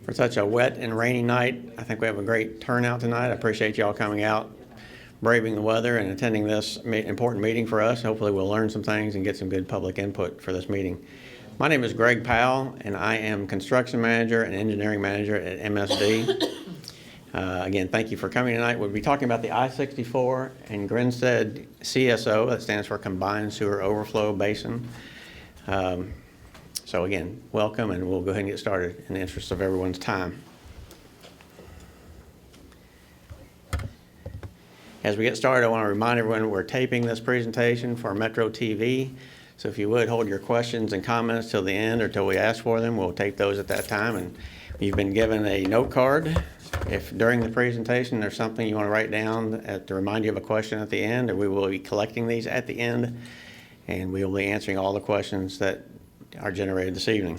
For such a wet and rainy night. I think we have a great turnout tonight. I appreciate y'all coming out, braving the weather, and attending this important meeting for us. Hopefully we'll learn some things and get some good public input for this meeting. My name is Greg Powell, and I am Construction Manager and Engineering Manager at MSD. Again, thank you for coming tonight. We'll be talking about the I-64 and Grinstead CSO, that stands for Combined Sewer Overflow Basin. So again, welcome, and we'll go ahead and get started in the interest of everyone's time. As we get started, I want to remind everyone we're taping this presentation for Metro TV. So if you would, hold your questions and comments till the end or till we ask for them. We'll tape those at that time. And you've been given a note card. If during the presentation there's something you want to write down to remind you of a question at the end, or we will be collecting these at the end, and we will be answering all the questions that are generated this evening.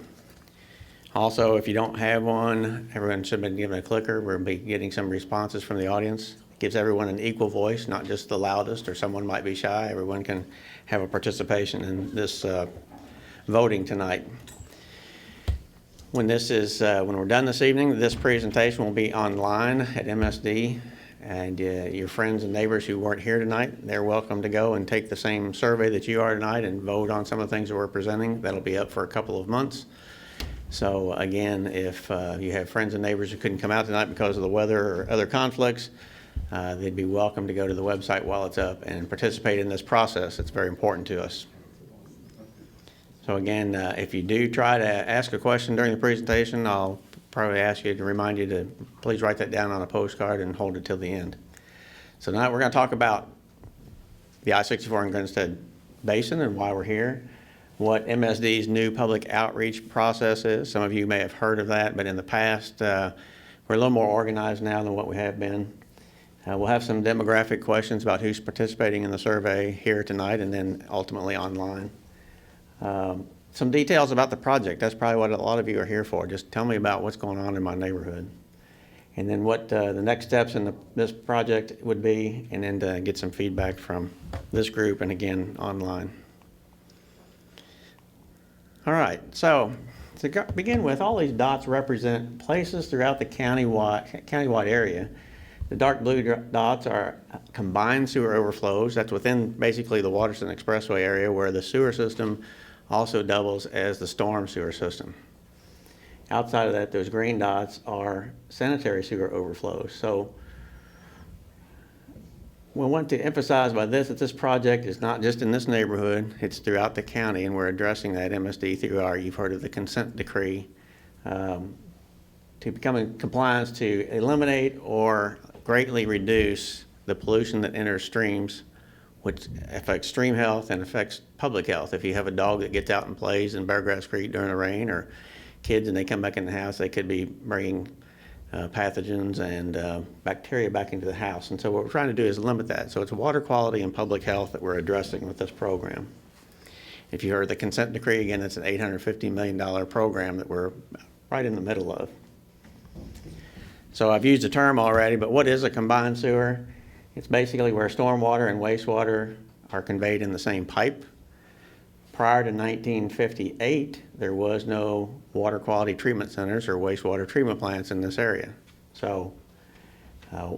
Also, if you don't have one, everyone should have been given a clicker. We'll be getting some responses from the audience. It gives everyone an equal voice, not just the loudest, or someone might be shy. Everyone can have a participation in this voting tonight. When we're done this evening, this presentation will be online at MSD, and your friends and neighbors who weren't here tonight, they're welcome to go and take the same survey that you are tonight and vote on some of the things that we're presenting. That'll be up for a couple of months. So again, if you have friends and neighbors who couldn't come out tonight because of the weather or other conflicts, they'd be welcome to go to the website while it's up and participate in this process. It's very important to us. So again, if you do try to ask a question during the presentation, I'll probably ask you to remind you to please write that down on a postcard and hold it till the end. So tonight we're going to talk about the I-64 and Grinstead Basin and why we're here, what MSD's new public outreach process is. Some of you may have heard of that, but in the past, we're a little more organized now than what we have been. We'll have some demographic questions about who's participating in the survey here tonight and then ultimately online. Some details about the project. That's probably what a lot of you are here for. Just tell me about what's going on in my neighborhood. And then what the next steps in this project would be, and then to get some feedback from this group and again online. All right, so to begin with, all these dots represent places throughout the countywide area. The dark blue dots are combined sewer overflows. That's within basically the Waterston Expressway area where the sewer system also doubles as the storm sewer system. Outside of that, those green dots are sanitary sewer overflows. So we want to emphasize by this that this project is not just in this neighborhood, it's throughout the county, and we're addressing that MSD through you've heard of the consent decree, to become in compliance to eliminate or greatly reduce the pollution that enters streams, which affects stream health and affects public health. If you have a dog that gets out and plays in Beargrass Creek during the rain, or kids and they come back in the house, they could be bringing pathogens and bacteria back into the house. And so what we're trying to do is limit that. So it's water quality and public health that we're addressing with this program. If you heard the consent decree, again, it's an $850 million program that we're right in the middle of. So I've used the term already, but what is a combined sewer? It's basically where stormwater and wastewater are conveyed in the same pipe. Prior to 1958, there was no water quality treatment centers or wastewater treatment plants in this area. So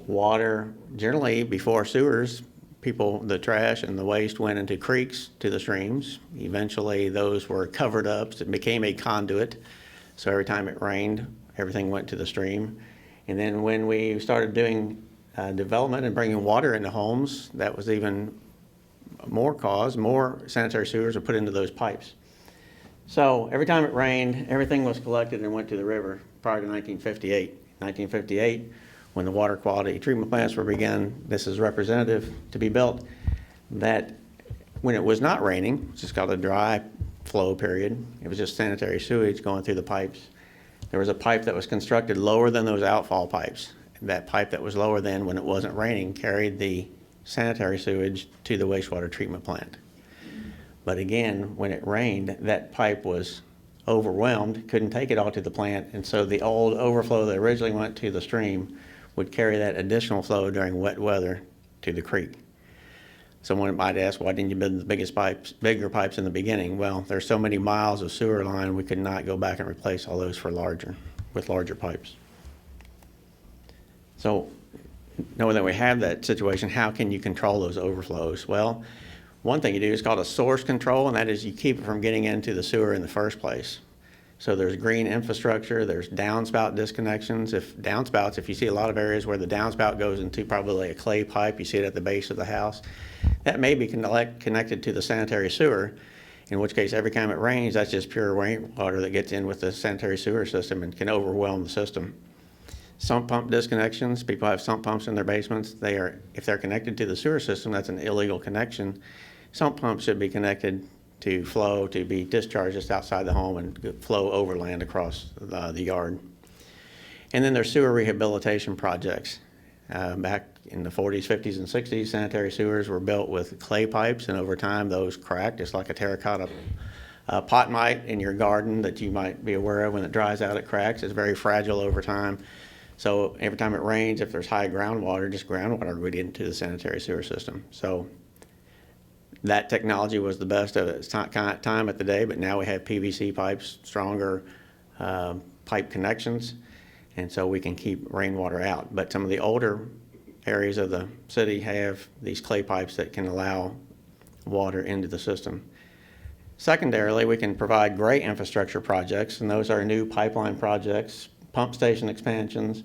water, generally before sewers, the trash and the waste went into creeks to the streams. Eventually those were covered up, so it became a conduit. So every time it rained, everything went to the stream. And then when we started doing development and bringing water into homes, that was even more sanitary sewers were put into those pipes. So every time it rained, everything was collected and went to the river prior to 1958. 1958, when the water quality treatment plants were begun, this is representative to be built, that when it was not raining, which is called a dry flow period, it was just sanitary sewage going through the pipes. There was a pipe that was constructed lower than those outfall pipes. That pipe that was lower than when it wasn't raining carried the sanitary sewage to the wastewater treatment plant. But again, when it rained, that pipe was overwhelmed, couldn't take it all to the plant, and so the old overflow that originally went to the stream would carry that additional flow during wet weather to the creek. Someone might ask, why didn't you build the bigger pipes in the beginning? Well, there's so many miles of sewer line, we could not go back and replace all those for larger. with larger pipes. So knowing that we have that situation, how can you control those overflows? Well, one thing you do is called a source control, and that is you keep it from getting into the sewer in the first place. So there's green infrastructure, there's downspout disconnections. If you see a lot of areas where the downspout goes into probably a clay pipe, you see it at the base of the house, that may be connected to the sanitary sewer, in which case every time it rains, that's just pure rainwater that gets in with the sanitary sewer system and can overwhelm the system. Sump pump disconnections, people have sump pumps in their basements. If they're connected to the sewer system, that's an illegal connection. Sump pumps should be connected to flow, to be discharged just outside the home and flow overland across the yard. And then there's sewer rehabilitation projects. Back in the 40s, 50s, and 60s, sanitary sewers were built with clay pipes, and over time those cracked, just like a terracotta pot might in your garden that you might be aware of. When it dries out, it cracks. It's very fragile over time. So every time it rains, if there's high groundwater, just groundwater would get into the sanitary sewer system. So that technology was the best of its time at the day, but now we have PVC pipes, stronger pipe connections, and so we can keep rainwater out. But some of the older areas of the city have these clay pipes that can allow water into the system. Secondarily, we can provide gray infrastructure projects, and those are new pipeline projects, pump station expansions,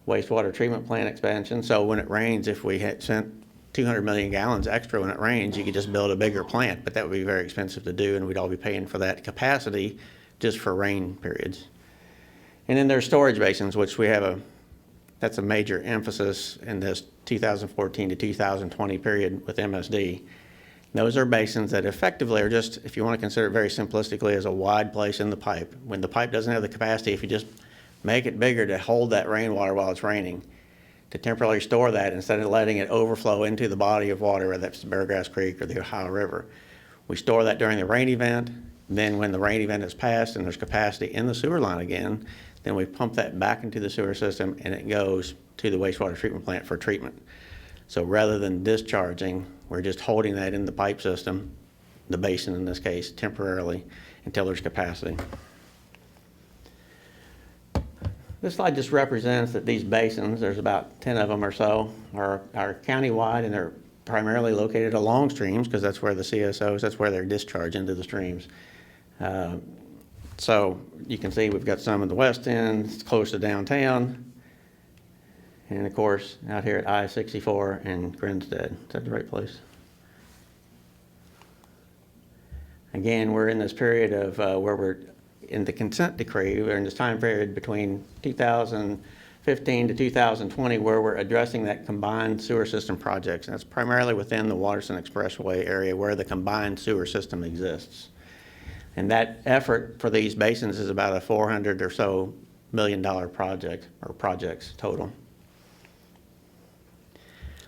wastewater treatment plant expansion. So when it rains, if we had sent 200 million gallons extra when it rains, you could just build a bigger plant, but that would be very expensive to do, and we'd all be paying for that capacity just for rain periods. And then there's storage basins, which that's a major emphasis in this 2014 to 2020 period with MSD. Those are basins that effectively are just, if you want to consider it very simplistically, as a wide place in the pipe. When the pipe doesn't have the capacity, if you just make it bigger to hold that rainwater while it's raining, to temporarily store that instead of letting it overflow into the body of water, whether that's Beargrass Creek or the Ohio River. We store that during the rain event. Then when the rain event is passed and there's capacity in the sewer line again, then we pump that back into the sewer system and it goes to the wastewater treatment plant for treatment. So rather than discharging, we're just holding that in the pipe system, the basin in this case, temporarily until there's capacity. This slide just represents that these basins, there's about 10 of them or so, are countywide, and they're primarily located along streams because that's where the CSOs, that's where they're discharged into the streams. So you can see we've got some in the west end, it's close to downtown, and of course out here at I-64 and Grinstead. Is that the right place? Again, we're in this period of where we're in the consent decree, we're in this time period between 2015 to 2020 where we're addressing that combined sewer system projects. And that's primarily within the Waterson Expressway area where the combined sewer system exists. And that effort for these basins is about a $400 or so million project, or projects total.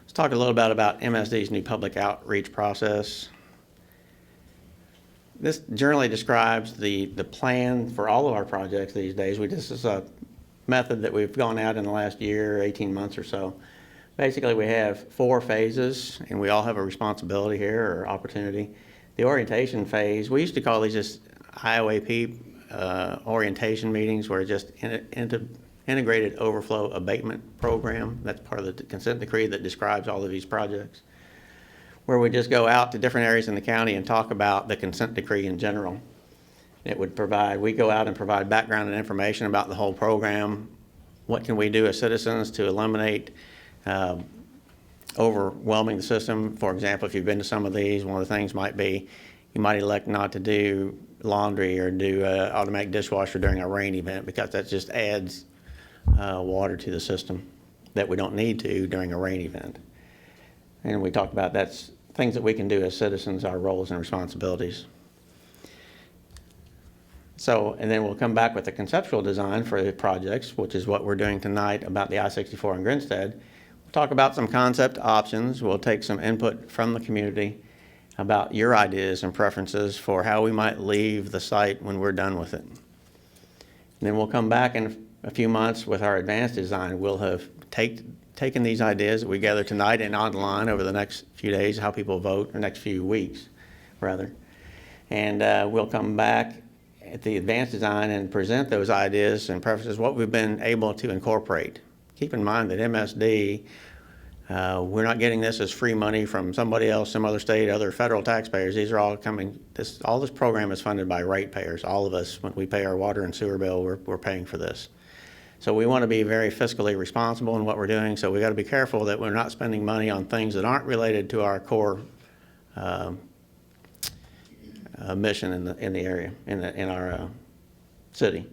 Let's talk a little bit about MSD's new public outreach process. This generally describes the plan for all of our projects these days. This is a method that we've gone out in the last year, 18 months or so. Basically, we have 4 phases, and we all have a responsibility here or opportunity. The orientation phase, we used to call these just IOAP orientation meetings, where just integrated overflow abatement program. That's part of the consent decree that describes all of these projects, where we just go out to different areas in the county and talk about the consent decree in general. We go out and provide background and information about the whole program. What can we do as citizens to eliminate overwhelming the system? For example, if you've been to some of these, one of the things might be you might elect not to do laundry or do automatic dishwasher during a rain event because that just adds water to the system that we don't need to during a rain event. And we talked about that's things that we can do as citizens, our roles and responsibilities. So, and then we'll come back with a conceptual design for the projects, which is what we're doing tonight about the I-64 and Grinstead. We'll talk about some concept options. We'll take some input from the community about your ideas and preferences for how we might leave the site when we're done with it. And then we'll come back in a few months with our advanced design. We'll have taken these ideas that we gather tonight and online over the next few days, how people vote, or next few weeks, rather. And we'll come back at the advanced design and present those ideas and preferences, what we've been able to incorporate. Keep in mind that MSD, we're not getting this as free money from somebody else, some other state, other federal taxpayers. These are all coming, all this program is funded by ratepayers. All of us, when we pay our water and sewer bill, we're paying for this. So we want to be very fiscally responsible in what we're doing, so we got to be careful that we're not spending money on things that aren't related to our core mission in the area, in our city.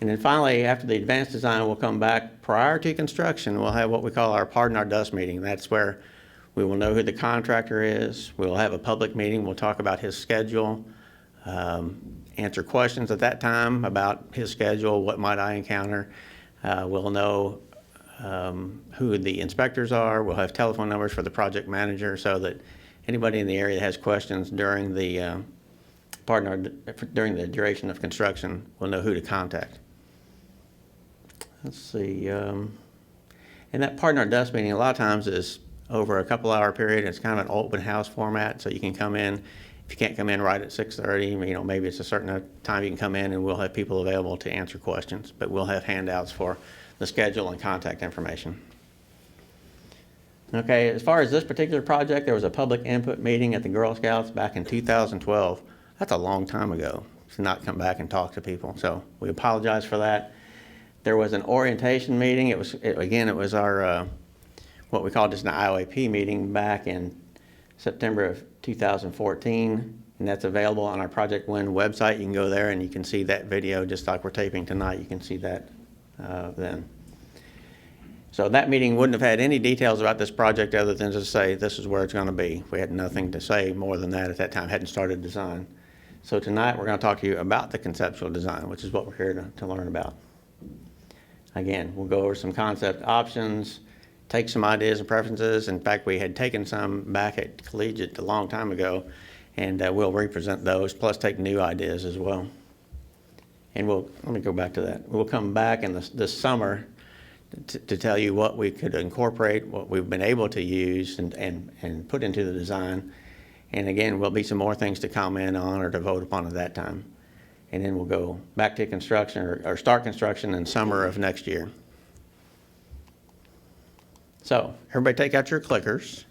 And then finally, after the advanced design, we'll come back prior to construction. We'll have what we call our Pardon Our Dust meeting. That's where we will know who the contractor is. We'll have a public meeting. We'll talk about his schedule, answer questions at that time about his schedule, what might I encounter. We'll know who the inspectors are. We'll have telephone numbers for the project manager so that anybody in the area that has questions during the during the duration of construction will know who to contact. Let's see. And that Pardon Our Dust meeting a lot of times is over a couple-hour period. It's kind of an open house format, so you can come in. If you can't come in right at 6:30, you know, maybe it's a certain time you can come in, and we'll have people available to answer questions. But we'll have handouts for the schedule and contact information. Okay, as far as this particular project, there was a public input meeting at the Girl Scouts back in 2012. That's a long time ago to not come back and talk to people, so we apologize for that. There was an orientation meeting. It was our, what we call just an IOAP meeting back in September of 2014, and that's available on our Project Win website. You can go there and you can see that video just like we're taping tonight. You can see that then. So that meeting wouldn't have had any details about this project other than to say this is where it's going to be. We had nothing to say more than that at that time, hadn't started design. So tonight we're going to talk to you about the conceptual design, which is what we're here to learn about. Again, we'll go over some concept options, take some ideas and preferences. In fact, we had taken some back at Collegiate a long time ago, and we'll represent those, plus take new ideas as well. And let me go back to that. We'll come back in this summer to tell you what we could incorporate, what we've been able to use and put into the design. And again, there'll be some more things to comment on or to vote upon at that time. And then we'll go back to construction or start construction in summer of next year. So everybody take out your clickers,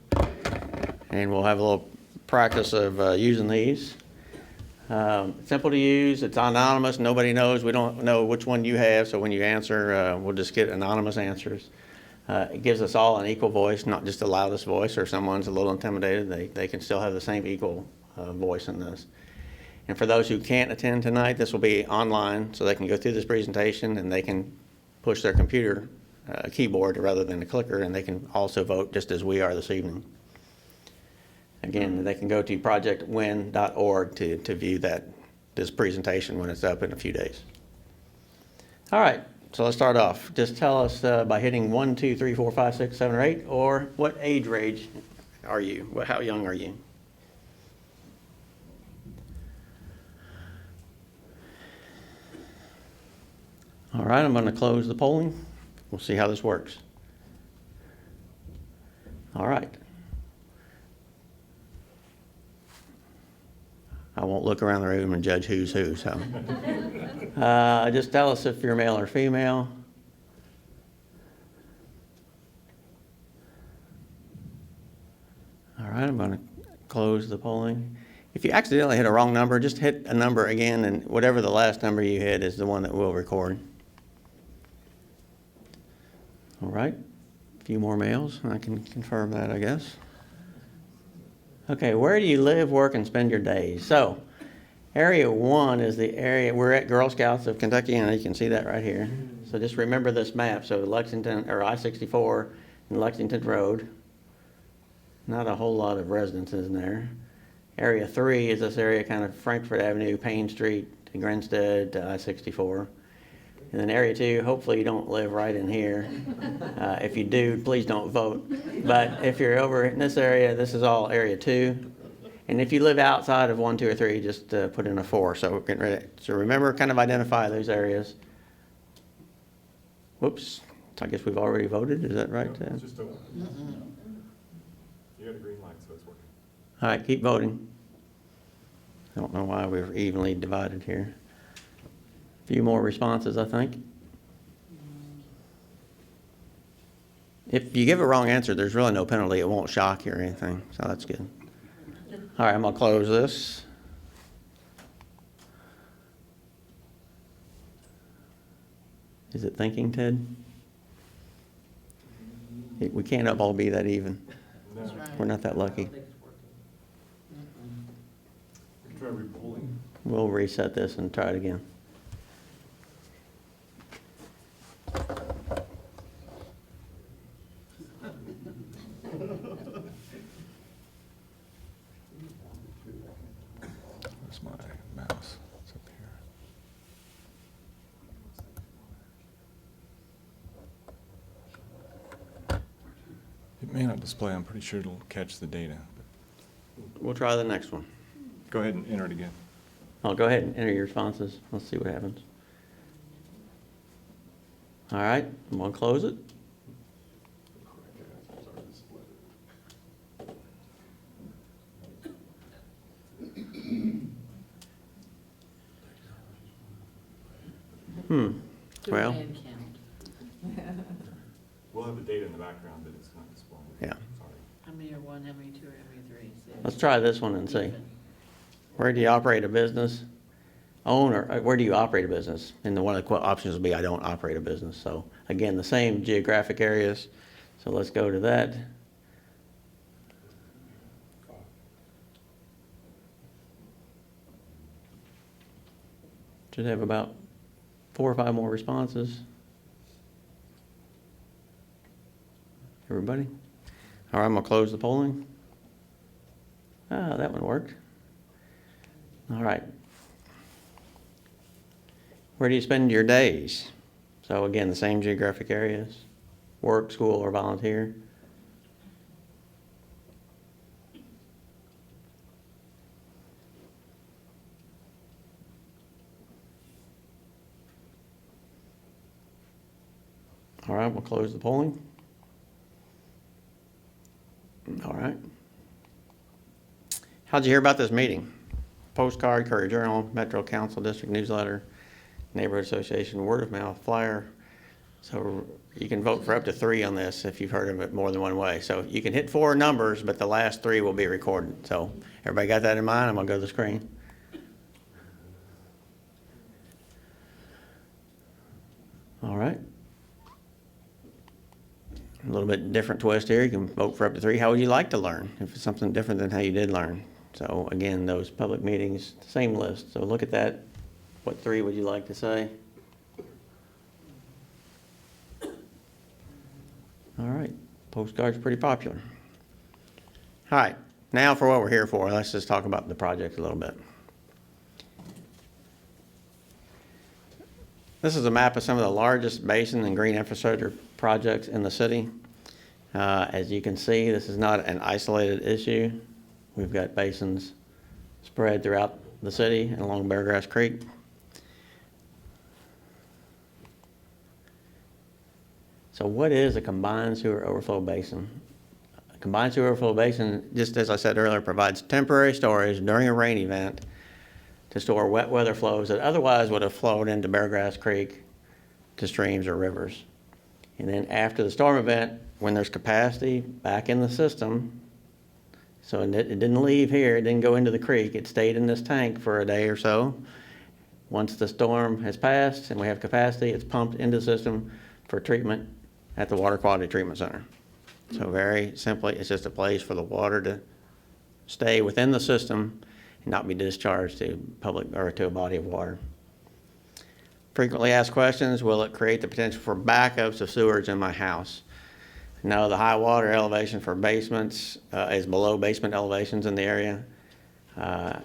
and we'll have a little practice of using these. Simple to use. It's anonymous. Nobody knows. We don't know which one you have, so when you answer, we'll just get anonymous answers. It gives us all an equal voice, not just the loudest voice, or someone's a little intimidated. They can still have the same equal voice in this. And for those who can't attend tonight, this will be online, so they can go through this presentation and they can push their computer keyboard rather than a clicker, and they can also vote just as we are this evening. Again, they can go to projectwin.org to view this presentation when it's up in a few days. All right, so let's start off. Just tell us by hitting 1, 2, 3, 4, 5, 6, 7, or 8, or what age range are you? How young are you? All right, I'm going to close the polling. We'll see how this works. All right. I won't look around the room and judge who's who, so. Just tell us if you're male or female. All right, I'm going to close the polling. If you accidentally hit a wrong number, just hit a number again, and whatever the last number you hit is the one that we'll record. All right, a few more males. I can confirm that, I guess. Okay, where do you live, work, and spend your days? So, Area 1 is the area, we're at Girl Scouts of Kentuckiana. You can see that right here. So just remember this map. So Lexington, or I-64 and Lexington Road. Not a whole lot of residences in there. Area 3 is this area, kind of Frankfort Avenue, Payne Street, to Grinstead, to I-64. And then Area 2, hopefully you don't live right in here. If you do, please don't vote. But if you're over in this area, this is all Area 2. And if you live outside of 1, 2, or 3, just put in a 4. So we're getting ready. So remember, kind of identify those areas. Whoops. I guess we've already voted. Is that right? No, it's just open. You got a green light, so it's working. All right, keep voting. I don't know why we're evenly divided here. Few more responses, I think. If you give a wrong answer, there's really no penalty. It won't shock you or anything, so that's good. All right, I'm gonna close this. Is it thinking, Ted? We can't all be that even. No. That's right. We're not that lucky. I don't think it's working. We can try re-polling. We'll reset this and try it again. Where's my mouse? It's up here. It may not display. I'm pretty sure it'll catch the data. We'll try the next one. Go ahead and enter it again. Oh, go ahead and enter your responses. Let's see what happens. All right, I'm gonna close it. Do Well, a head count. We'll have the data in the background, but it's not displaying. yeah. Sorry. How many are one, how many two, how many three? Six. Let's try this one and see. Even. Where do you operate a business? Own or where do you operate a business? And one of the options will be I don't operate a business. So again, the same geographic areas. So let's go to that. Should have about 4 or 5 more responses. Everybody? All right, I'm gonna close the polling. Ah, that one worked. All right. Where do you spend your days? So again, the same geographic areas, work, school, or volunteer. All right, we'll close the polling. All right. How'd you hear about this meeting? Postcard, Courier Journal, Metro Council District newsletter, Neighborhood Association word of mouth flyer. So you can vote for up to 3 on this if you've heard of it more than one way. So you can hit 4 numbers, but the last 3 will be recorded. So everybody got that in mind? I'm gonna go to the screen. All right. A little bit different twist here. You can vote for up to 3. How would you like to learn? If it's something different than how you did learn. So again, those public meetings, same list. So look at that. What 3 would you like to say? All right, postcard's pretty popular. All right, now for what we're here for. Let's just talk about the project a little bit. This is a map of some of the largest basin and green infrastructure projects in the city. As you can see, this is not an isolated issue. We've got basins spread throughout the city and along Beargrass Creek. So what is a combined sewer overflow basin? A combined sewer overflow basin, just as I said earlier, provides temporary storage during a rain event to store wet weather flows that otherwise would have flowed into Beargrass Creek to streams or rivers. And then after the storm event, when there's capacity back in the system, so it didn't leave here, it didn't go into the creek, it stayed in this tank for a day or so. Once the storm has passed and we have capacity, it's pumped into the system for treatment at the Water Quality Treatment Center. So very simply, it's just a place for the water to stay within the system and not be discharged to public or to a body of water. Frequently asked questions, will it create the potential for backups of sewage in my house? No, the high water elevation for basements is below basement elevations in the area.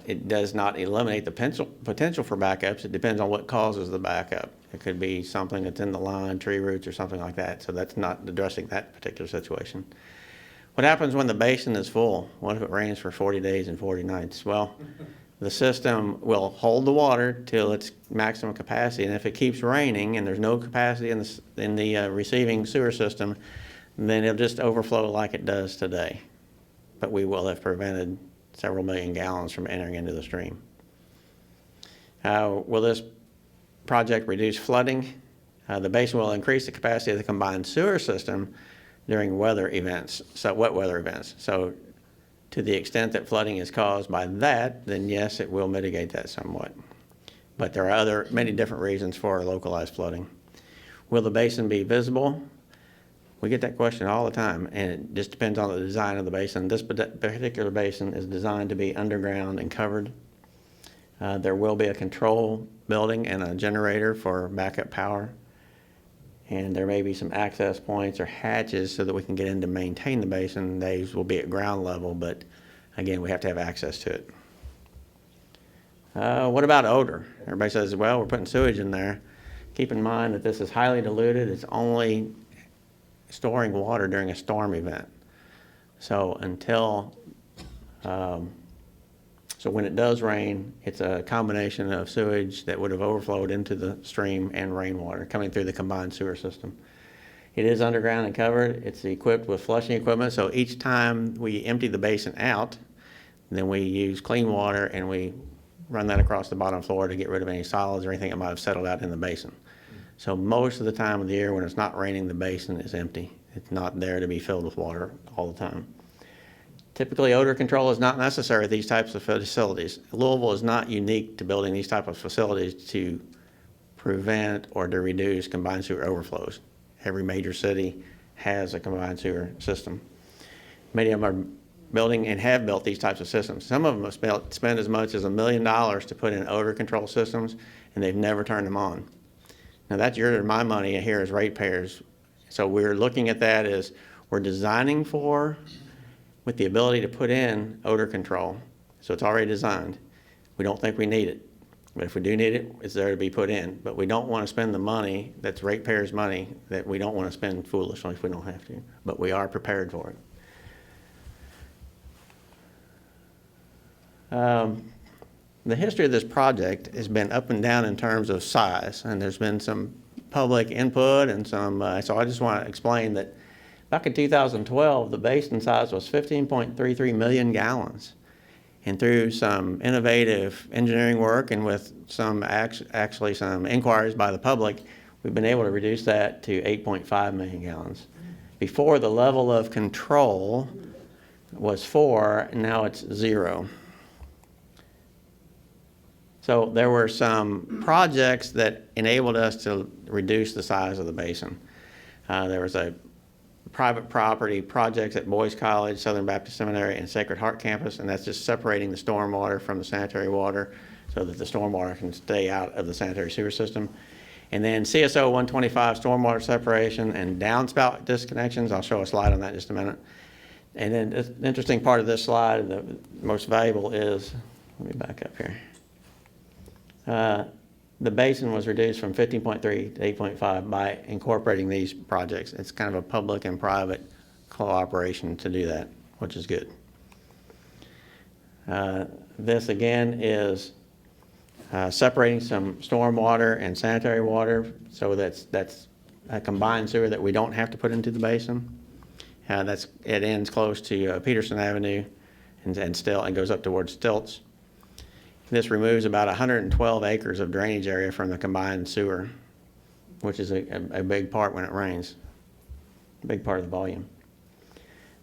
It does not eliminate the potential for backups. It depends on what causes the backup. It could be something that's in the line, tree roots or something like that. So that's not addressing that particular situation. What happens when the basin is full? What if it rains for 40 days and 40 nights? Well, the system will hold the water till its maximum capacity. And if it keeps raining and there's no capacity in the receiving sewer system, then it'll just overflow like it does today. But we will have prevented several million gallons from entering into the stream. Will this project reduce flooding. The basin will increase the capacity of the combined sewer system during weather events, so wet weather events. So to the extent that flooding is caused by that, then yes, it will mitigate that somewhat. But there are many different reasons for localized flooding. Will the basin be visible? We get that question all the time, and it just depends on the design of the basin. This particular basin is designed to be underground and covered. There will be a control building and a generator for backup power. And there may be some access points or hatches so that we can get in to maintain the basin. These will be at ground level, but again, we have to have access to it. What about odor? Everybody says, well, we're putting sewage in there. Keep in mind that this is highly diluted. It's only storing water during a storm event. So so when it does rain, it's a combination of sewage that would have overflowed into the stream and rainwater coming through the combined sewer system. It is underground and covered. It's equipped with flushing equipment. So each time we empty the basin out, then we use clean water and we run that across the bottom floor to get rid of any solids or anything that might have settled out in the basin. So most of the time of the year when it's not raining, the basin is empty. It's not there to be filled with water all the time. Typically, odor control is not necessary at these types of facilities. Louisville is not unique to building these type of facilities to prevent or to reduce combined sewer overflows. Every major city has a combined sewer system. Many of them are building and have built these types of systems. Some of them have spent as much as $1 million to put in odor control systems, and they've never turned them on. Now that's my money here as ratepayers. So we're looking at that as we're designing for with the ability to put in odor control. So it's already designed. We don't think we need it. But if we do need it, it's there to be put in. But we don't want to spend the money that's ratepayers' money that we don't want to spend foolishly if we don't have to. But we are prepared for it. The history of this project has been up and down in terms of size, and there's been some public input and some, so I just want to explain that back in 2012, the basin size was 15.33 million gallons. And through some innovative engineering work and with some actually some inquiries by the public, we've been able to reduce that to 8.5 million gallons. Before, the level of control was 4, and now it's 0. So there were some projects that enabled us to reduce the size of the basin. There was a private property projects at Boys College, Southern Baptist Seminary, and Sacred Heart campus, and that's just separating the stormwater from the sanitary water so that the stormwater can stay out of the sanitary sewer system. And then CSO 125 stormwater separation and downspout disconnections. I'll show a slide on that in just a minute. And then the interesting part of this slide, the most valuable is, let me back up here. The basin was reduced from 15.3 to 8.5 by incorporating these projects. It's kind of a public and private cooperation to do that, which is good. This again is separating some storm water and sanitary water, so that's a combined sewer that we don't have to put into the basin. It ends close to Peterson Avenue and still and goes up towards Stilts. This removes about 112 acres of drainage area from the combined sewer, which is a big part when it rains, a big part of the volume.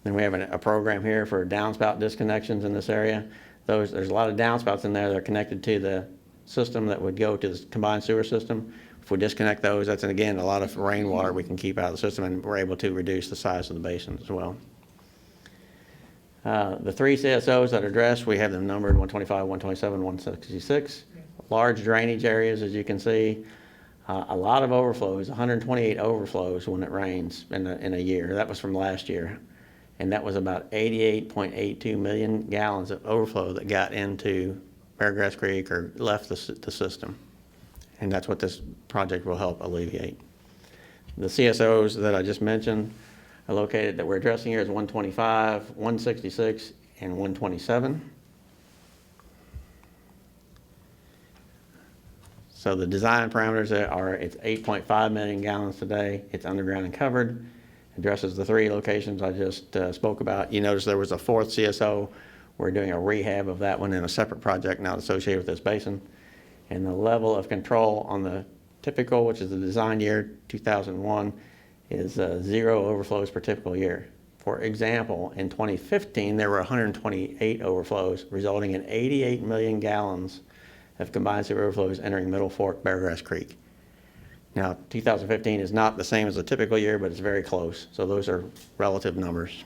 Then we have a program here for downspout disconnections in this area. There's a lot of downspouts in there that are connected to the system that would go to the combined sewer system. If we disconnect those, that's, again, a lot of rainwater we can keep out of the system, and we're able to reduce the size of the basin as well. The 3 CSOs that are addressed, we have them numbered 125, 127, 166. Large drainage areas, as you can see. A lot of overflows, 128 overflows when it rains in a year. That was from last year. And that was about 88.82 million gallons of overflow that got into Beargrass Creek or left the system. And that's what this project will help alleviate. The CSOs that I just mentioned are located that we're addressing here is 125, 166, and 127. So the design parameters are, it's 8.5 million gallons today. It's underground and covered. Addresses the 3 locations I just spoke about. You notice there was a 4th CSO. We're doing a rehab of that one in a separate project not associated with this basin. And the level of control on the typical, which is the design year 2001, is 0 overflows per typical year. For example, in 2015, there were 128 overflows, resulting in 88 million gallons of combined sewer overflows entering Middle Fork Beargrass Creek. Now, 2015 is not the same as a typical year, but it's very close. So those are relative numbers.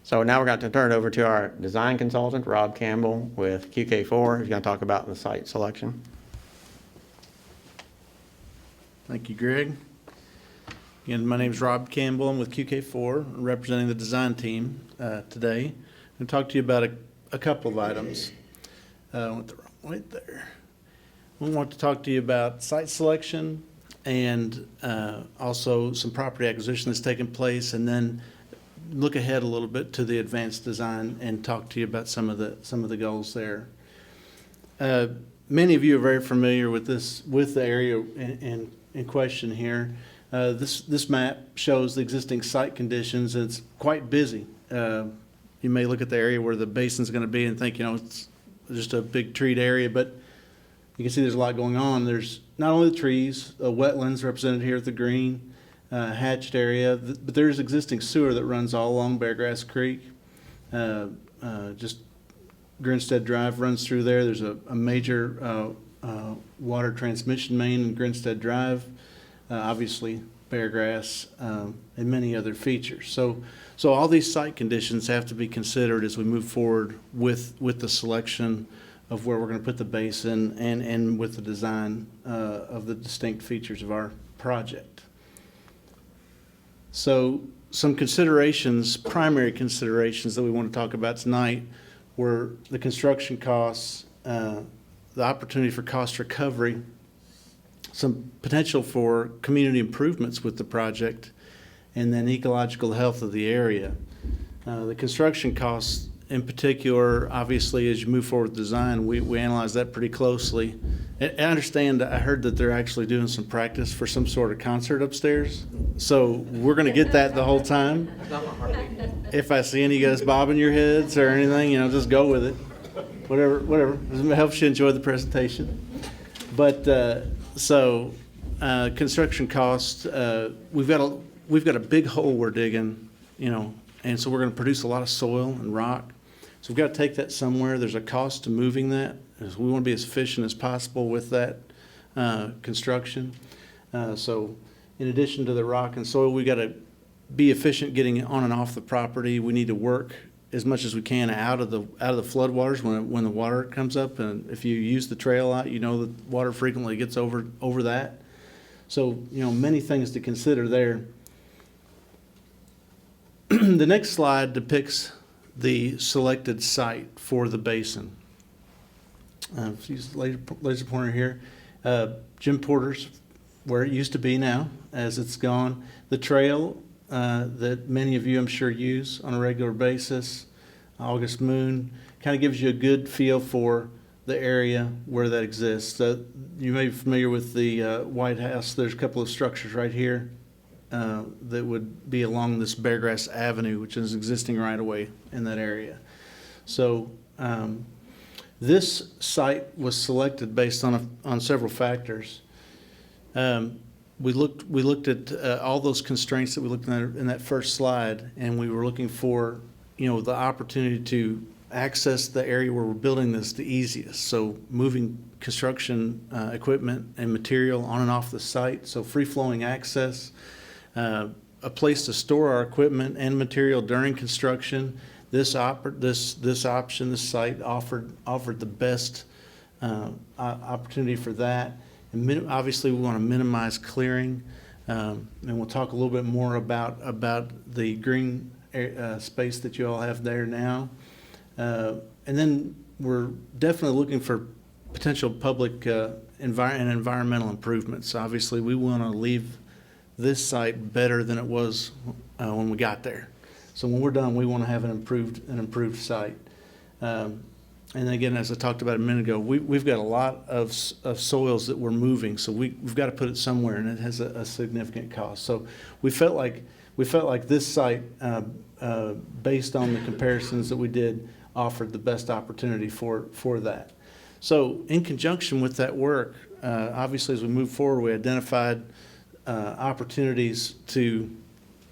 So now we're going to turn it over to our design consultant, Rob Campbell with QK4, who's going to talk about the site selection. Thank you, Greg. Again, my name is Rob Campbell. I'm with QK4, representing the design team today. I'm going to talk to you about a couple of items. I went the wrong way there. We want to talk to you about site selection and also some property acquisition that's taken place, and then look ahead a little bit to the advanced design and talk to you about some of the goals there. Many of you are very familiar with the area in question here. This map shows the existing site conditions, and it's quite busy. You may look at the area where the basin's going to be and think, it's just a big treed area, but you can see there's a lot going on. There's not only the trees, wetlands represented here at the green, hatched area, but there's existing sewer that runs all along Beargrass Creek. Just Grinstead Drive runs through there. There's a major water transmission main in Grinstead Drive. Obviously Beargrass, and many other features. So all these site conditions have to be considered as we move forward with the selection of where we're going to put the basin and with the design of the distinct features of our project. So some considerations, primary considerations that we want to talk about tonight were the construction costs, the opportunity for cost recovery, some potential for community improvements with the project, and then ecological health of the area. The construction costs in particular, obviously, as you move forward with design, we analyze that pretty closely. I understand, I heard that they're actually doing some practice for some sort of concert upstairs. So we're going to get that the whole time. If I see any of you guys bobbing your heads or anything, just go with it. Whatever. It helps you enjoy the presentation. But construction costs, we've got a big hole we're digging, and so we're going to produce a lot of soil and rock. So we've got to take that somewhere. There's a cost to moving that. We want to be as efficient as possible with that construction. So in addition to the rock and soil, we got to be efficient getting on and off the property. We need to work as much as we can out of the floodwaters when the water comes up. And if you use the trail a lot, the water frequently gets over that. So many things to consider there. The next slide depicts the selected site for the basin. Use laser pointer here. Jim Porter's where it used to be now, as it's gone. The trail that many of you, I'm sure, use on a regular basis. August Moon kind of gives you a good feel for the area where that exists. You may be familiar with the White House. There's a couple of structures right here that would be along this Beargrass Avenue, which is existing right away in that area. So this site was selected based on several factors. We looked at all those constraints that we looked at in that first slide, and we were looking for the opportunity to access the area where we're building this the easiest. So moving construction equipment and material on and off the site, so free-flowing access. A place to store our equipment and material during construction. This site offered the best opportunity for that. And obviously, we want to minimize clearing, and we'll talk a little bit more about the green space that you all have there now. And then we're definitely looking for potential public and environmental improvements. Obviously, we want to leave this site better than it was when we got there. So when we're done, we want to have an improved site. And again, as I talked about a minute ago, we've got a lot of soils that we're moving, so we've got to put it somewhere, and it has a significant cost. So we felt like this site, based on the comparisons that we did, offered the best opportunity for that. So in conjunction with that work, obviously as we move forward, we identified opportunities to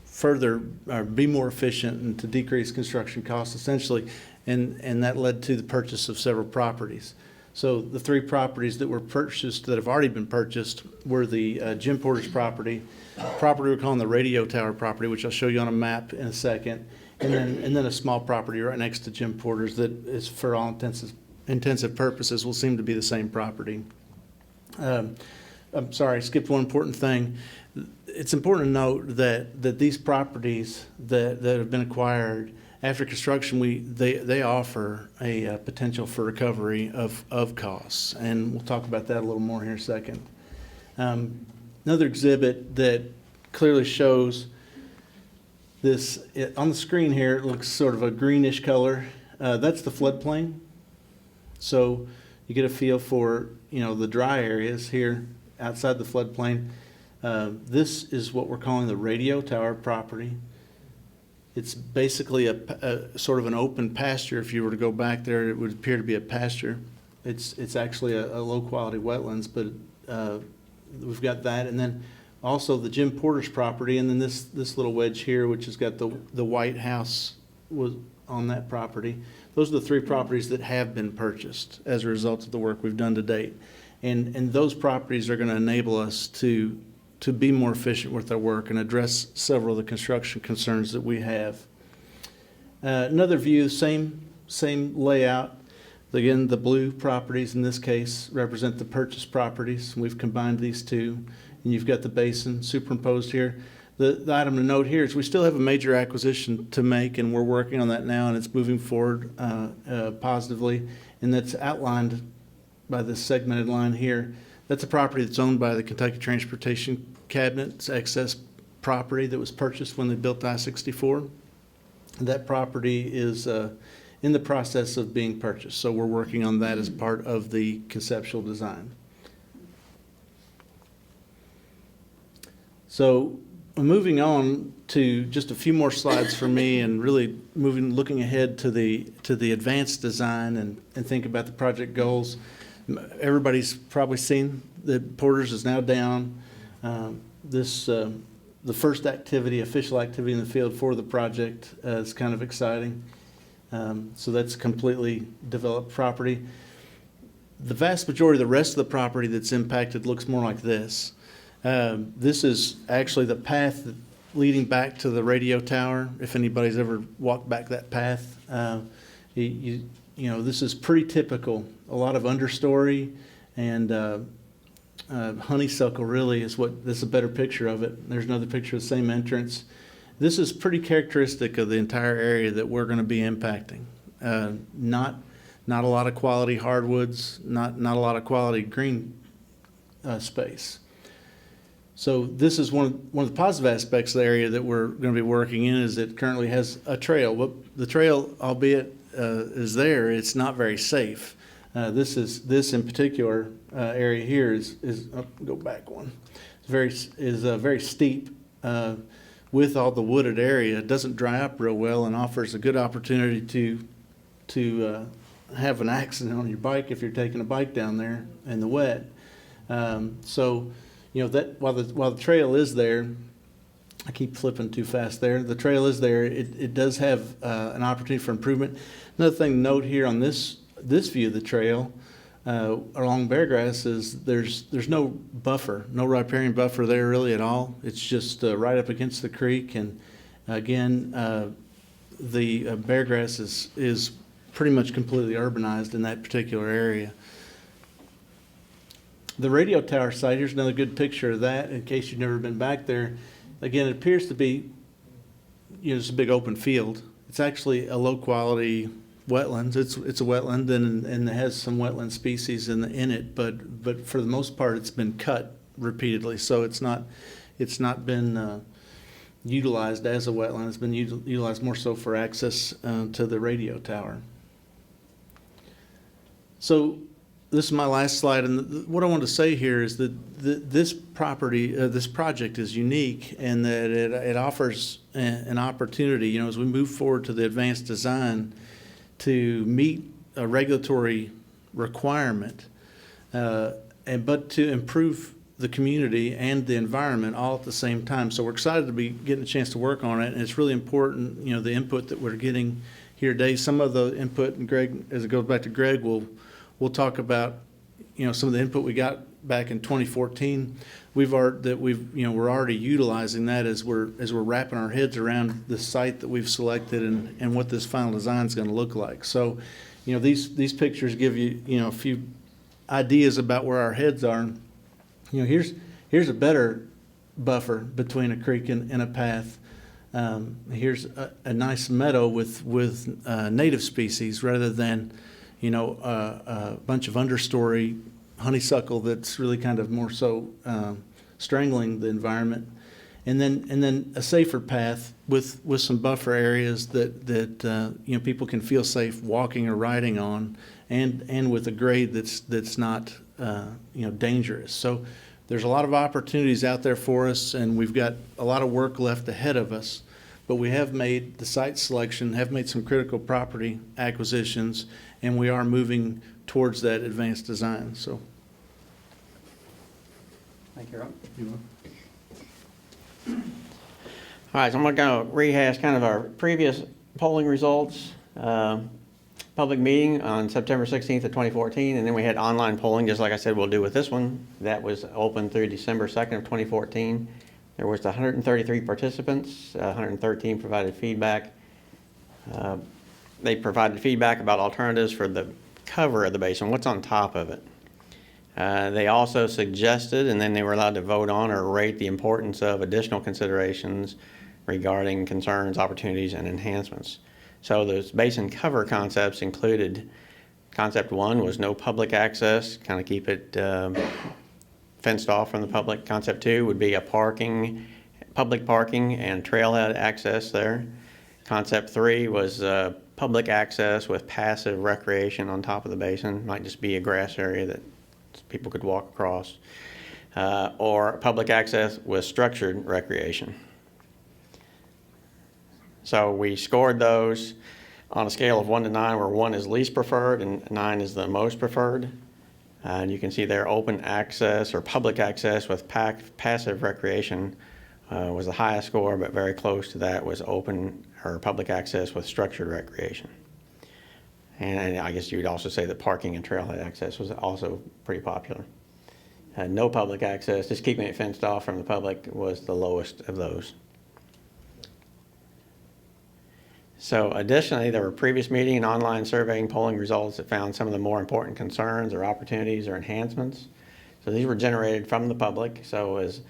further be more efficient and to decrease construction costs essentially, and that led to the purchase of several properties. So the 3 properties that were purchased, that have already been purchased, were the Jim Porter's property we're calling the radio tower property, which I'll show you on a map in a second, and then a small property right next to Jim Porter's that is, for all intensive purposes, will seem to be the same property. I'm sorry, I skipped one important thing. It's important to note that these properties that have been acquired after construction, they offer a potential for recovery of costs, and we'll talk about that a little more here in a second. Another exhibit that clearly shows this, on the screen here, it looks sort of a greenish color. That's the floodplain. So you get a feel for, the dry areas here outside the floodplain. This is what we're calling the radio tower property. It's basically a sort of an open pasture. If you were to go back there, it would appear to be a pasture. It's actually a low quality wetlands, but we've got that, and then also the Jim Porter's property, and then this little wedge here, which has got the White House was on that property. Those are the 3 properties that have been purchased as a result of the work we've done to date, and those properties are going to enable us to be more efficient with our work and address several of the construction concerns that we have. Another view, same layout. Again, the blue properties in this case represent the purchase properties. We've combined these 2, and you've got the basin superimposed here. The item to note here is we still have a major acquisition to make, and we're working on that now, and it's moving forward positively, and that's outlined by this segmented line here. That's a property that's owned by the Kentucky Transportation Cabinet. It's excess property that was purchased when they built I-64. That property is in the process of being purchased, so we're working on that as part of the conceptual design. So moving on to just a few more slides for me, and really looking ahead to the advanced design and think about the project goals. Everybody's probably seen that Porter's is now down. The first official activity in the field for the project is kind of exciting. So that's completely developed property. The vast majority of the rest of the property that's impacted looks more like this. This is actually the path leading back to the radio tower. If anybody's ever walked back that path, this is pretty typical. A lot of understory and honeysuckle really is this is a better picture of it. There's another picture of the same entrance. This is pretty characteristic of the entire area that we're going to be impacting. Not a lot of quality hardwoods, not a lot of quality green space. So this is one of the positive aspects of the area that we're going to be working in, is it currently has a trail. Well, the trail, albeit is there, it's not very safe. This in particular area here is go back one. Is very steep with all the wooded area. It doesn't dry up real well and offers a good opportunity to have an accident on your bike if you're taking a bike down there in the wet. So that while the trail is there, I keep flipping too fast there. The trail is there. It does have an opportunity for improvement. Another thing to note here on this view of the trail along Beargrass is there's no buffer, no riparian buffer there really at all. It's just right up against the creek, and again, the Beargrass is pretty much completely urbanized in that particular area. The radio tower site, here's another good picture of that in case you've never been back there. Again, it appears to be, it's a big open field. It's actually a low quality wetlands. It's a wetland and it has some wetland species in it, but for the most part it's been cut repeatedly, so it's not been utilized as a wetland. It's been utilized more so for access to the radio tower. So this is my last slide, and what I want to say here is that this project is unique in that it offers an opportunity, as we move forward to the advanced design, to meet regulatory requirement, but to improve the community and the environment all at the same time. So we're excited to be getting a chance to work on it, and it's really important, the input that we're getting here today. Some of the input, and Greg, as it goes back to Greg, we'll talk about, some of the input we got back in 2014. We're already utilizing that as we're wrapping our heads around the site that we've selected and what this final design is going to look like. So, these pictures give you, a few ideas about where our heads are. Here's a better buffer between a creek and a path. Here's a nice meadow with native species rather than, a bunch of understory honeysuckle that's really kind of more so strangling the environment. And then a safer path with some buffer areas that people can feel safe walking or riding on, and with a grade that's not dangerous. So there's a lot of opportunities out there for us, and we've got a lot of work left ahead of us. But we have made the site selection, have made some critical property acquisitions, and we are moving towards that advanced design. So. Thank you, Rob. All right, so I'm going to rehash kind of our previous polling results. Public meeting on September 16th of 2014, and then we had online polling, just like I said we'll do with this one. That was open through December 2nd of 2014. There was 133 participants, 113 provided feedback. They provided feedback about alternatives for the cover of the basin, what's on top of it. They also suggested, and then they were allowed to vote on or rate the importance of additional considerations regarding concerns, opportunities, and enhancements. So those basin cover concepts included, concept 1 was no public access, kind of keep it fenced off from the public. Concept 2 would be public parking and trailhead access there. Concept 3 was public access with passive recreation on top of the basin. Might just be a grass area that people could walk across. Or public access with structured recreation. So we scored those on a scale of 1 to 9, where 1 is least preferred and 9 is the most preferred. And you can see there open access or public access with passive recreation was the highest score, but very close to that was open or public access with structured recreation. And I guess you would also say that parking and trailhead access was also pretty popular. No public access, just keeping it fenced off from the public, was the lowest of those. So additionally, there were previous meeting and online surveying polling results that found some of the more important concerns or opportunities or enhancements. So these were generated from the public. So as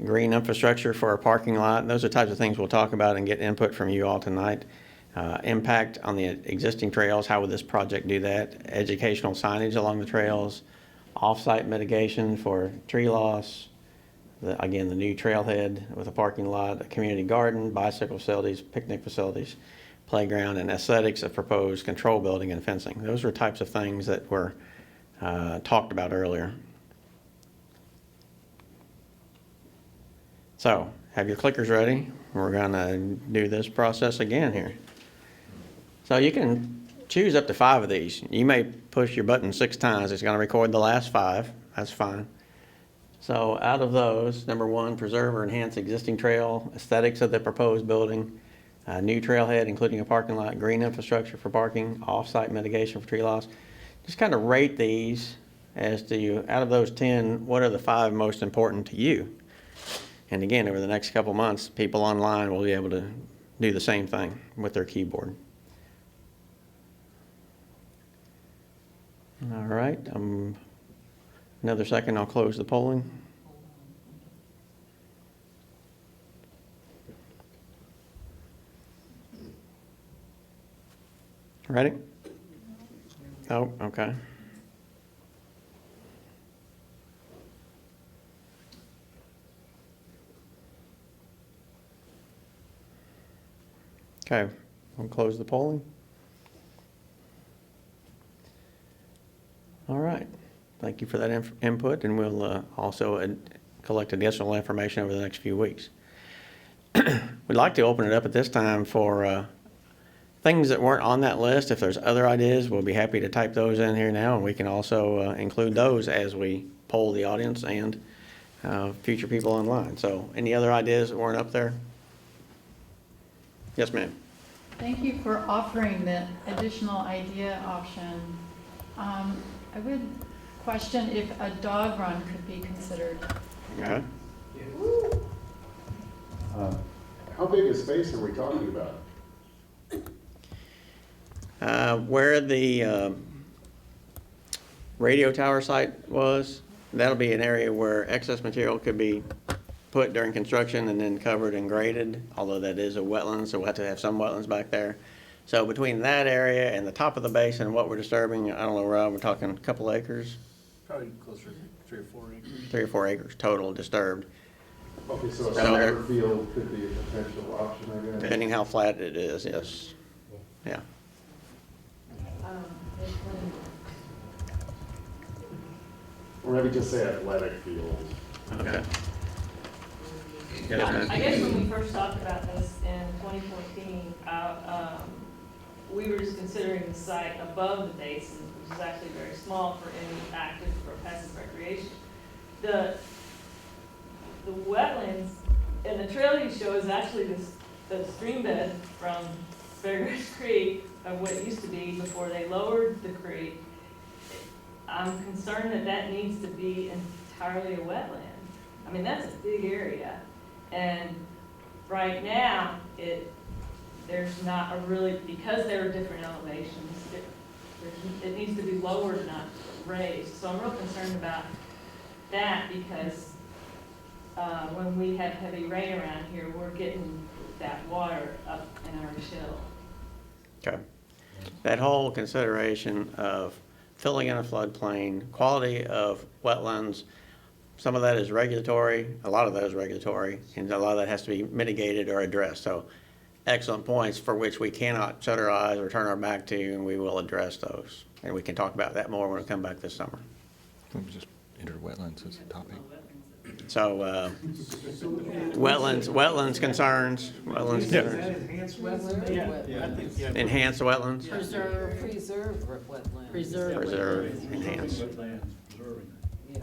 green infrastructure for a parking lot, those are types of things we'll talk about and get input from you all tonight. Impact on the existing trails, how would this project do that? Educational signage along the trails, off-site mitigation for tree loss, again, the new trailhead with a parking lot, a community garden, bicycle facilities, picnic facilities, playground, and aesthetics of proposed control building and fencing. Those were types of things that were talked about earlier. So, have your clickers ready? We're gonna do this process again here. So you can choose up to 5 of these. You may push your button 6 times. It's gonna record the last 5. That's fine. So out of those, number 1, preserve or enhance existing trail, aesthetics of the proposed building, new trailhead, including a parking lot, green infrastructure for parking, off-site mitigation for tree loss. Just kind of rate these as to, out of those 10, what are the 5 most important to you? And again, over the next couple months, people online will be able to do the same thing with their keyboard. All right, another second, I'll close the polling. Ready? Oh, okay. Okay, I'll close the polling. All right, thank you for that input, and we'll also collect additional information over the next few weeks. We'd like to open it up at this time for things that weren't on that list, if there's other ideas, we'll be happy to type those in here now, and we can also include those as we poll the audience and future people online. So any other ideas that weren't up there? Yes, ma'am. Thank you for offering the additional idea option. I would question if a dog run could be considered. Okay. How big a space are we talking about? Where the radio tower site was, that'll be an area where excess material could be put during construction and then covered and graded, although that is a wetland, so we'll have to have some wetlands back there. So between that area and the top of the basin and what we're disturbing, I don't know, Rob, we're talking a couple acres, Probably closer to 3 or 4 acres. 3 or 4 acres total disturbed, Okay, so a So there- soccer field could be a potential option, I guess. depending how flat it is, yes. Yeah. Or maybe just say athletic field. Okay. Yes, ma'am. I guess when we first talked about this in 2014, we were just considering the site above the basin, which is actually very small for any active or passive recreation. The wetlands and the trail you show is actually the stream bed from Fairgrass Creek of what it used to be before they lowered the creek. I'm concerned that that needs to be entirely a wetland. I mean, that's a big area. And right now, there's not a really, because there are different elevations, it needs to be lowered, not raised. So I'm real concerned about that because when we have heavy rain around here, we're getting that water up in our chill. Okay. That whole consideration of filling in a floodplain, quality of wetlands, some of that is regulatory, a lot of that is regulatory, and a lot of that has to be mitigated or addressed. So excellent points for which we cannot shut our eyes or turn our back to, and we will address those. And we can talk about that more when we come back this summer. We just entered wetlands as a topic. So, wetlands concerns, wetlands concerns. Enhanced wetland? Yeah, I think, yeah. Enhance the wetlands, Preserve wetlands. Preserve. preserve, enhance. Yeah.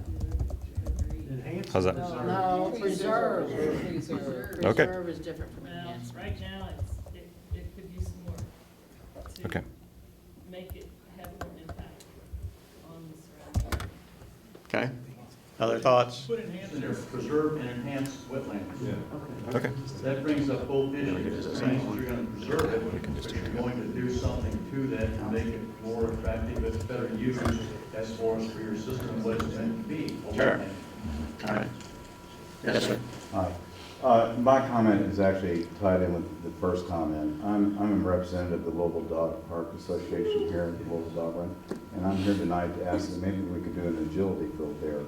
How's that? No, preserve. Okay. Preserve is different from Well, enhancement. right now, it could use some work to Okay. make it have more impact on the surrounding. Okay. Other thoughts? Put enhance in there, preserve and enhance wetlands. Yeah. Okay. That brings up both issues. It means you're gonna preserve it, but you're going to do something to that to make it more attractive, it's better used as far as for your system, what it's meant to be. a Sure. wetland. All right. Yes, sir. Hi. My comment is actually tied in with the first comment. I'm a representative of the Global Dog Park Association here at the Global Dog Run, and I'm here tonight to ask that maybe we could do an agility field there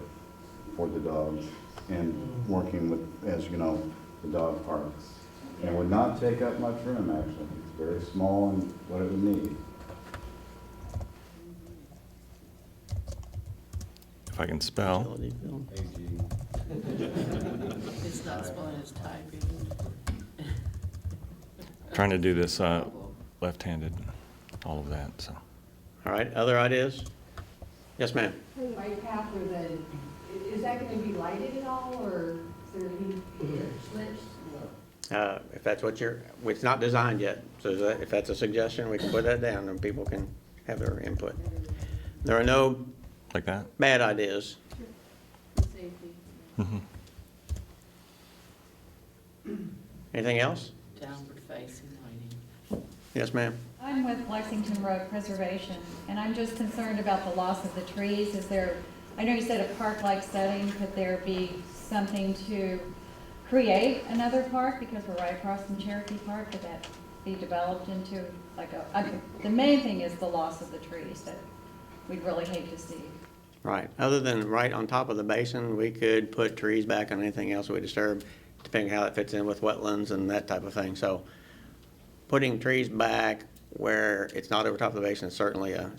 for the dogs and working with, as you know, the dog parks. And would not take up much room, actually. It's very small and what it would need. If I can spell, Utility bill. It's not spelling, it's typing. trying to do this left-handed, all of that, so. All right, other ideas? Yes, ma'am. Bike path or is that gonna be lighted at all, or is there any slits? If that's what it's not designed yet, so if that's a suggestion, we can put that down and people can have their input. There are no Like that? bad ideas. Safety. Mm-hmm. Anything else? Downward facing lighting. Yes, ma'am. I'm with Lexington Road Preservation, and I'm just concerned about the loss of the trees. I know you said a park-like setting, could there be something to create another park, because we're right across from Cherokee Park, could that be developed into the main thing is the loss of the trees that we'd really hate to see. Right. Other than right on top of the basin, we could put trees back on anything else we disturb, depending how it fits in with wetlands and that type of thing. So putting trees back where it's not over top of the basin is certainly a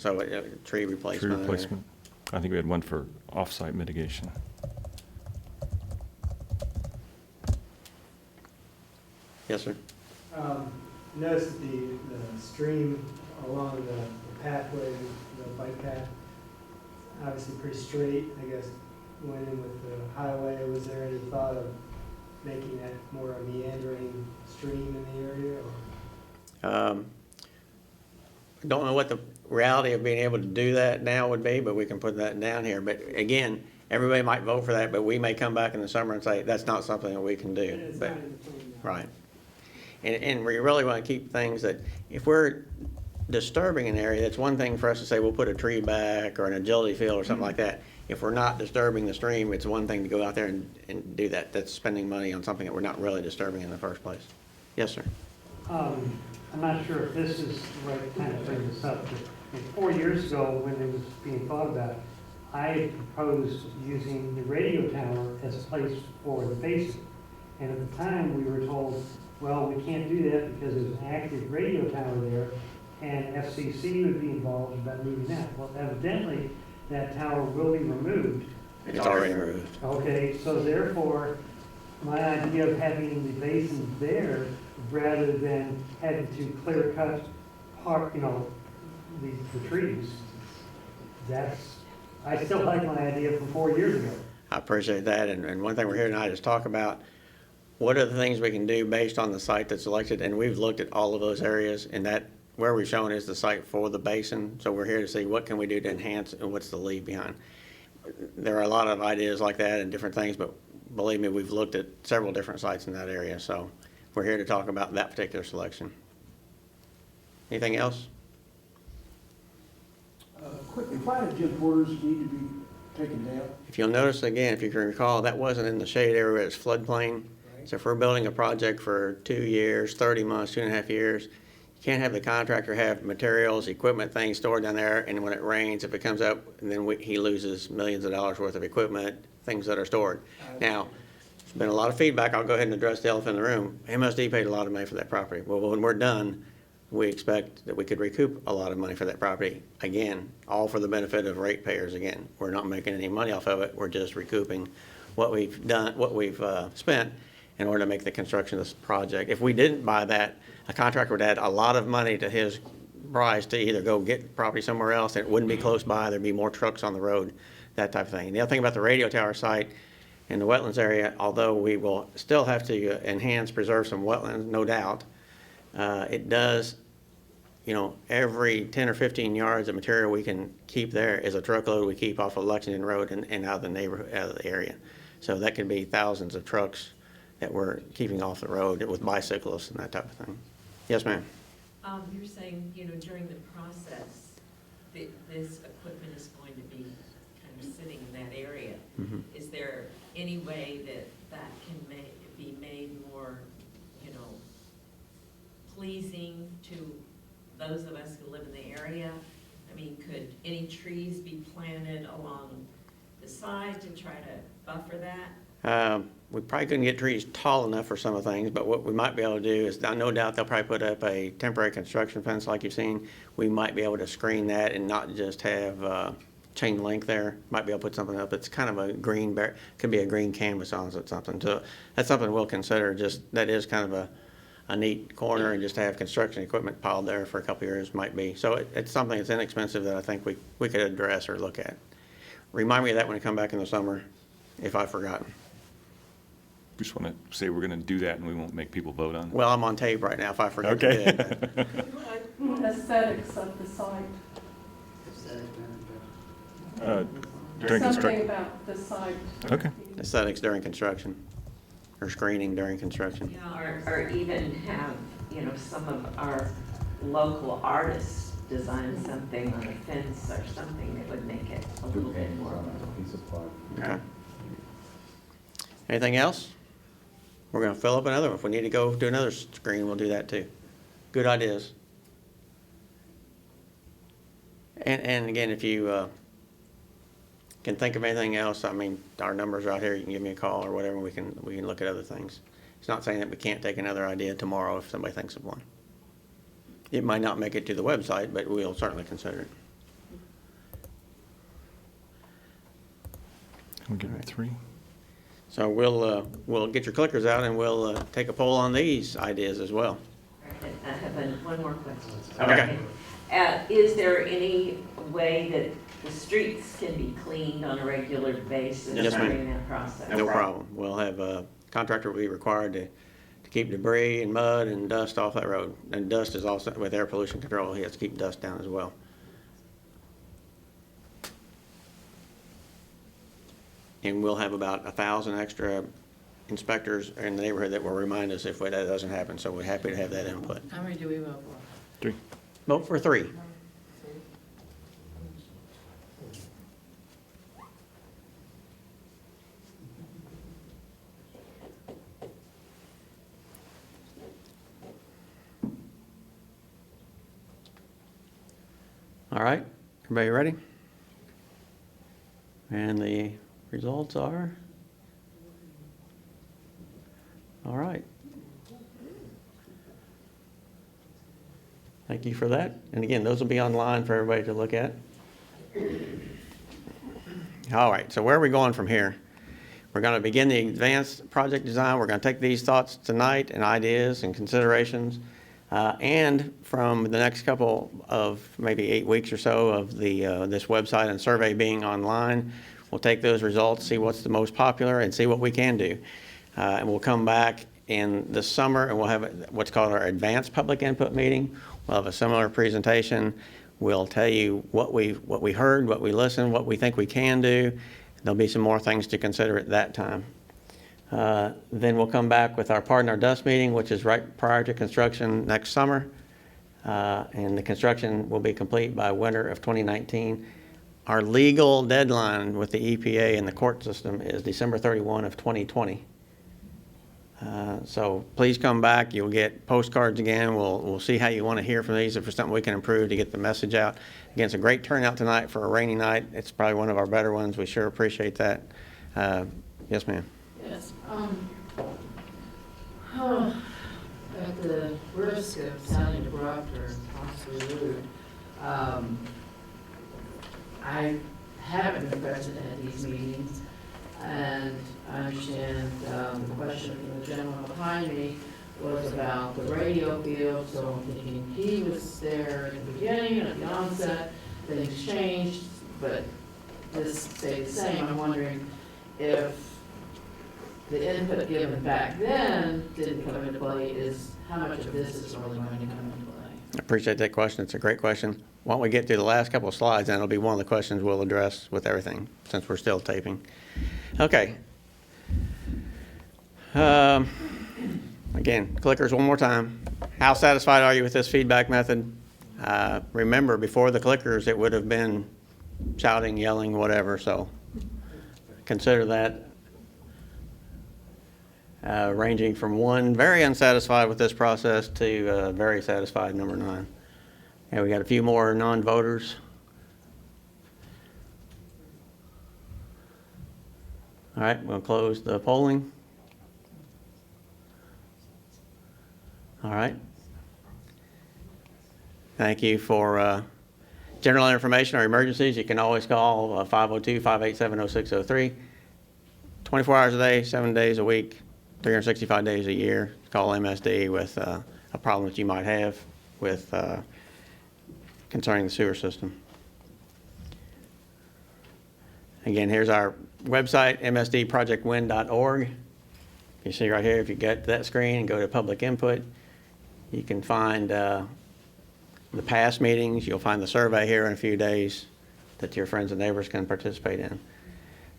tree replacement. Tree replacement. I think we had one for off-site mitigation. Yes, sir. noticed that the stream along the pathway, the bike path, obviously pretty straight, I guess, went in with the highway. Was there any thought of making that more a meandering stream in the area, or? Don't know what the reality of being able to do that now would be, but we can put that down here. But again, everybody might vote for that, but we may come back in the summer and say, that's not something that we can do. It's But not in the plan now. right. And we really want to keep things that, if we're disturbing an area, it's one thing for us to say, we'll put a tree back or an agility field or something like that. If we're not disturbing the stream, it's one thing to go out there and do that. That's spending money on something that we're not really disturbing in the first place. Yes, sir. I'm not sure if this is the right time to bring this up, but 4 years ago, when it was being thought about, I had proposed using the radio tower as a place for the Basin. And at the time, we were told, well, we can't do that because there's an active radio tower there, and FCC would be involved about moving that. Well, evidently, that tower will be removed. It's already removed. Okay, so therefore, my idea of having the Basin there, rather than having to clear cut part, the trees, I still like my idea from 4 years ago. I appreciate that. And one thing we're here tonight is talk about what are the things we can do based on the site that's selected. And we've looked at all of those areas, and that where we've shown is the site for the Basin. So we're here to see what can we do to enhance and what's the leave behind. There are a lot of ideas like that and different things, but believe me, we've looked at several different sites in that area. So we're here to talk about that particular selection. Anything else? Quickly, why did Jim Porter's need to be taken down? If you'll notice again, if you can recall, that wasn't in the shade area, it's floodplain. So if we're building a project for 2 years, 30 months, 2.5 years, you can't have the contractor have materials, equipment, things stored down there, and when it rains, if it comes up, then he loses millions of dollars worth of equipment, things that are stored. Now, there's been a lot of feedback. I'll go ahead and address the elephant in the room. MSD paid a lot of money for that property. Well, when we're done, we expect that we could recoup a lot of money for that property. Again, all for the benefit of ratepayers again. We're not making any money off of it. We're just recouping what we've done, what we've spent in order to make the construction of this project. If we didn't buy that, a contractor would add a lot of money to his price to either go get property somewhere else, and it wouldn't be close by, there'd be more trucks on the road, that type of thing. And the other thing about the radio tower site in the wetlands area, although we will still have to enhance, preserve some wetlands, no doubt, it does, every 10 or 15 yards of material we can keep there is a truckload we keep off of Lexington Road and out of the neighborhood, out of the area. So that could be thousands of trucks that we're keeping off the road with bicyclists and that type of thing. Yes, ma'am. You're saying, during the process, this equipment is going to be kind of sitting in that area. Mm-hmm. Is there any way that can be made more, pleasing to those of us who live in the area? I mean, could any trees be planted along the side to try to buffer that? We probably couldn't get trees tall enough for some of the things, but what we might be able to do is, no doubt they'll probably put up a temporary construction fence like you've seen. We might be able to screen that and not just have chain link there. Might be able to put something up that's kind of a green, could be a green canvas on it, something. So that's something we'll consider. That is kind of a neat corner, and just to have construction equipment piled there for a couple of years might be. So it's something that's inexpensive that I think we could address or look at. Remind me of that when you come back in the summer, if I've forgotten. We just want to say we're going to do that and we won't make people vote on it. Well, I'm on tape right now if I forget to do it. Aesthetics of the site. During Something construction. about the site. Okay. Aesthetics during construction, or screening during construction. Yeah, or even have, some of our local artists design something on a fence or something that would make it a little bit more. Piece of plywood. Okay. Anything else? We're going to fill up another one. If we need to go do another screen, we'll do that too. Good ideas. And again, if you can think of anything else, I mean, our numbers are out here. You can give me a call or whatever. We can look at other things. It's not saying that we can't take another idea tomorrow if somebody thinks of one. It might not make it to the website, but we'll certainly consider it. We'll give it 3. So we'll get your clickers out and we'll take a poll on these ideas as well. I have one more question. Okay. Is there any way that the streets can be cleaned on a regular basis Yes, ma'am. during that process? No problem. We'll have a contractor will be required to keep debris and mud and dust off that road. And dust is also, with air pollution control, he has to keep dust down as well. And we'll have about 1,000 extra inspectors in the neighborhood that will remind us if that doesn't happen, so we're happy to have that input. How many do we vote for? 3. Vote for 3. All right, everybody ready? And the results are? All right. Thank you for that. And again, those will be online for everybody to look at. All right, so where are we going from here? We're going to begin the advanced project design. We're going to take these thoughts tonight and ideas and considerations. And from the next couple of maybe 8 weeks or so of this website and survey being online, we'll take those results, see what's the most popular, and see what we can do. And we'll come back in the summer and we'll have what's called our advanced public input meeting. We'll have a similar presentation. We'll tell you what we heard, what we listened, what we think we can do. There'll be some more things to consider at that time. Then we'll come back with our Pardon Our Dust meeting, which is right prior to construction next summer. And the construction will be complete by winter of 2019. Our legal deadline with the EPA and the court system is December 31 of 2020. So please come back. You'll get postcards again. We'll see how you want to hear from these, if there's something we can improve to get the message out. Again, it's a great turnout tonight for a rainy night. It's probably one of our better ones. We sure appreciate that. Yes, ma'am. Yes. At the risk of sounding abrupt or possibly rude, I haven't been present at these meetings, and I understand the question from the gentleman behind me was about the radio field, so I'm thinking he was there at the beginning, at the onset, things changed, but this stayed the same. I'm wondering if the input given back then didn't come into play, is how much of this is really going to come into play? I appreciate that question. It's a great question. Why don't we get through the last couple of slides, and it'll be one of the questions we'll address with everything, since we're still taping. Okay. Again, clickers one more time. How satisfied are you with this feedback method? Remember, before the clickers, it would have been shouting, yelling, whatever, so consider that. Ranging from 1, very unsatisfied with this process, to very satisfied, number 9. And we got a few more non-voters. All right, we'll close the polling. All right. Thank you. For general information or emergencies, you can always call 502-587-0603. 24 hours a day, 7 days a week, 365 days a year. Call MSD with a problem that you might have with concerning the sewer system. Again, here's our website, msdprojectwin.org. You see right here, if you get to that screen and go to public input, you can find the past meetings. You'll find the survey here in a few days that your friends and neighbors can participate in.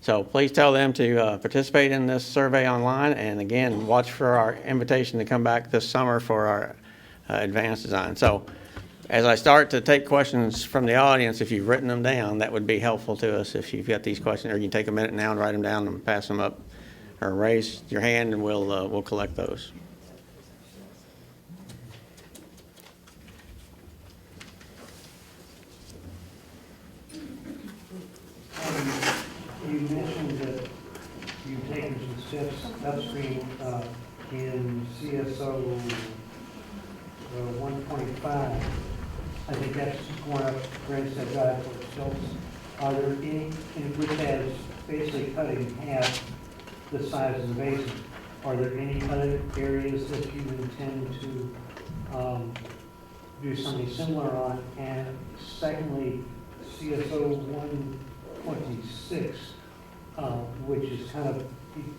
So please tell them to participate in this survey online. And again, watch for our invitation to come back this summer for our advanced design. So as I start to take questions from the audience, if you've written them down, that would be helpful to us. If you've got these questions, or you can take a minute now and write them down and pass them up, or raise your hand and we'll collect those. You mentioned that you've taken some steps upstream in CSO 125. I think that's one of Grinstead Drive for Stokes. Are there any, which has basically cut in half the size of the basin? Are there any other areas that you intend to do something similar on? And secondly, CSO 126, which is kind of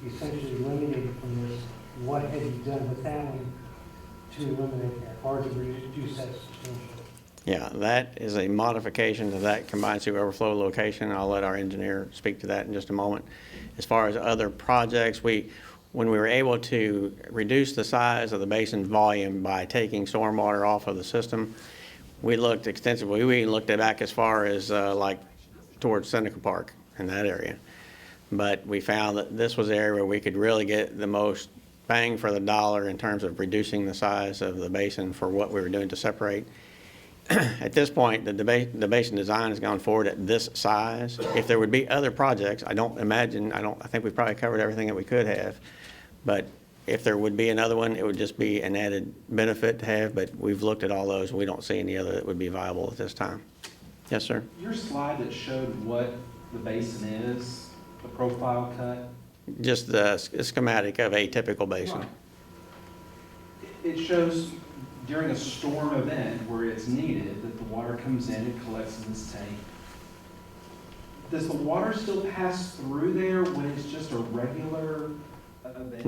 essentially eliminated from this, what have you done with that one to eliminate that, or to reduce that substantially? Yeah, that is a modification to that combined sewer overflow location. I'll let our engineer speak to that in just a moment. As far as other projects, when we were able to reduce the size of the basin volume by taking stormwater off of the system, we looked extensively. We looked back as far as like towards Seneca Park in that area. But we found that this was the area where we could really get the most bang for the dollar in terms of reducing the size of the basin for what we were doing to separate. At this point, the basin design has gone forward at this size. If there would be other projects, I think we've probably covered everything that we could have. But if there would be another one, it would just be an added benefit to have, but we've looked at all those. We don't see any other that would be viable at this time. Yes, sir? Your slide that showed what the basin is, the profile cut. Just the schematic of a typical basin. Right. It shows during a storm event where it's needed that the water comes in and collects in this tank. Does the water still pass through there when it's just a regular event?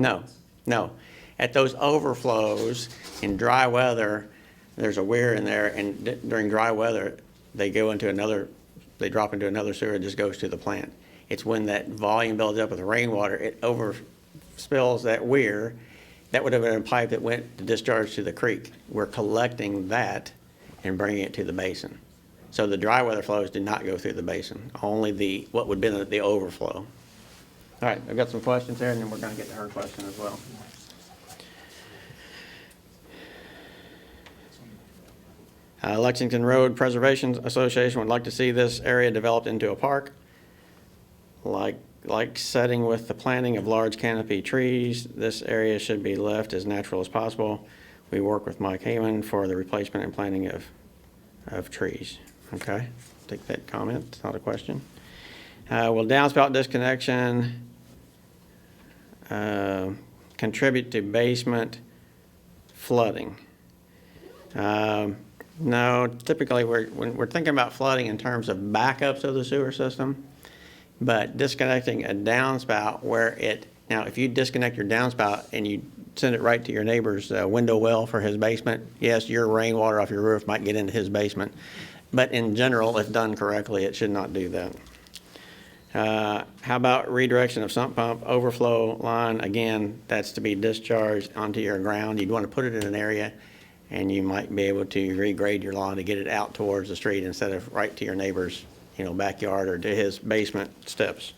No. At those overflows in dry weather, there's a weir in there, and during dry weather, they drop into another sewer that just goes to the plant. It's when that volume builds up with the rainwater, it overspills that weir. That would have been a pipe that went to discharge to the creek. We're collecting that and bringing it to the basin. So the dry weather flows do not go through the basin, only what would be the overflow. All right, I've got some questions there, and then we're going to get to her question as well. Lexington Road Preservation Association would like to see this area developed into a park, like setting with the planting of large canopy trees. This area should be left as natural as possible. We work with Mike Heyman for the replacement and planting of trees. Okay, take that comment, it's not a question. Will downspout disconnection contribute to basement flooding? No, typically when we're thinking about flooding in terms of backups of the sewer system, but disconnecting a downspout now if you disconnect your downspout and you send it right to your neighbor's window well for his basement, yes, your rainwater off your roof might get into his basement. But in general, if done correctly, it should not do that. How about redirection of sump pump overflow line? Again, that's to be discharged onto your ground. You'd want to put it in an area, and you might be able to regrade your lawn to get it out towards the street instead of right to your neighbor's backyard or to his basement steps.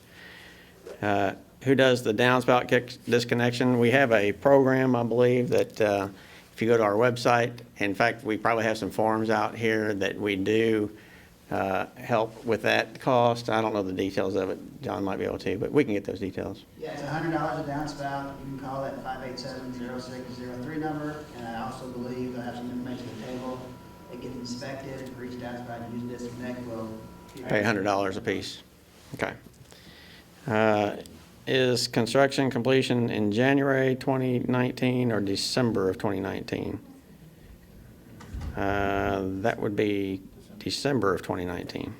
Who does the downspout disconnection? We have a program, I believe, that if you go to our website, in fact, we probably have some forms out here that we do help with that cost. I don't know the details of it. John might be able to, but we can get those details. Yeah, it's $100 a downspout. You can call that 587-0603 number, and I also believe I have some information at the table. It gets inspected, and for each downspout you use disconnect, we'll pay $100 a piece. Okay. Is construction completion in January 2019 or December of 2019? That would be December of 2019.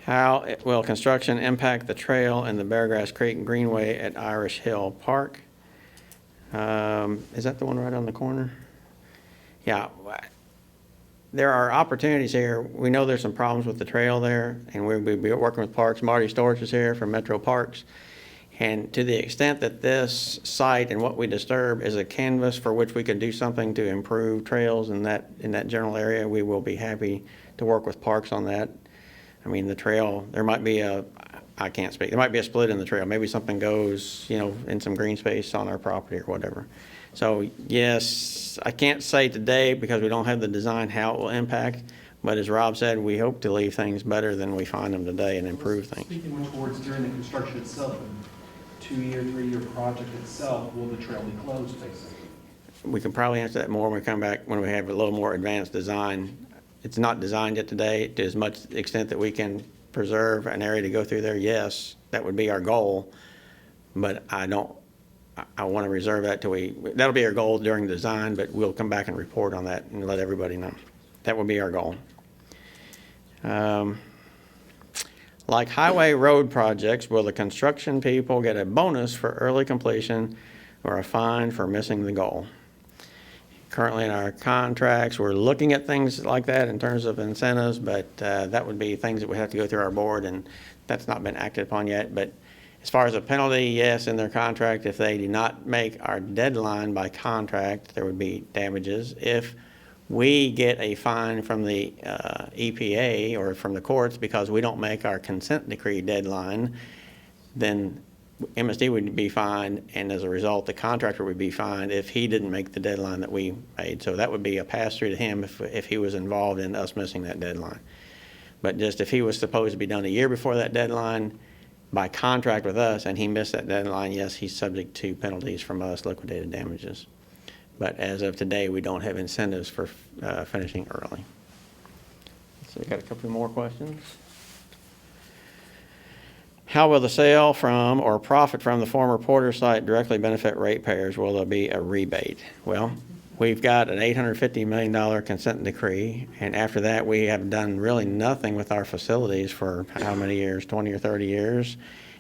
How will construction impact the trail and the Beargrass Creek Greenway at Irish Hill Park? Is that the one right on the corner? Yeah. There are opportunities here. We know there's some problems with the trail there, and we'll be working with Parks. Marty Storch is here from Metro Parks. And to the extent that this site and what we disturb is a canvas for which we could do something to improve trails in that general area, we will be happy to work with Parks on that. I mean, the trail, there might be I can't speak, there might be a split in the trail. Maybe something goes, in some green space on our property or whatever. So yes, I can't say today because we don't have the design how it will impact, but as Rob said, we hope to leave things better than we find them today and improve things. Speaking more towards during the construction itself, a 2-year, 3-year project itself, will the trail be closed basically? We can probably answer that more when we come back, when we have a little more advanced design. It's not designed yet today to as much extent that we can preserve an area to go through there. Yes, that would be our goal, but I don't I want to reserve that till that'll be our goal during the design, but we'll come back and report on that and let everybody know. That will be our goal. Like highway road projects, will the construction people get a bonus for early completion or a fine for missing the goal? Currently in our contracts, we're looking at things like that in terms of incentives, but that would be things that we have to go through our board, and that's not been acted upon yet. But as far as a penalty, yes, in their contract, if they do not make our deadline by contract, there would be damages. If we get a fine from the EPA or from the courts because we don't make our consent decree deadline, then MSD would be fined, and as a result, the contractor would be fined if he didn't make the deadline that we made. So that would be a pass-through to him if he was involved in us missing that deadline. But just if he was supposed to be done a year before that deadline by contract with us and he missed that deadline, yes, he's subject to penalties from us, liquidated damages. But as of today, we don't have incentives for finishing early. So we got a couple more questions. How will the sale from or profit from the former Porter site directly benefit ratepayers? Will there be a rebate? Well, we've got an $850 million consent decree, and after that, we have done really nothing with our facilities for how many years, 20 or 30 years.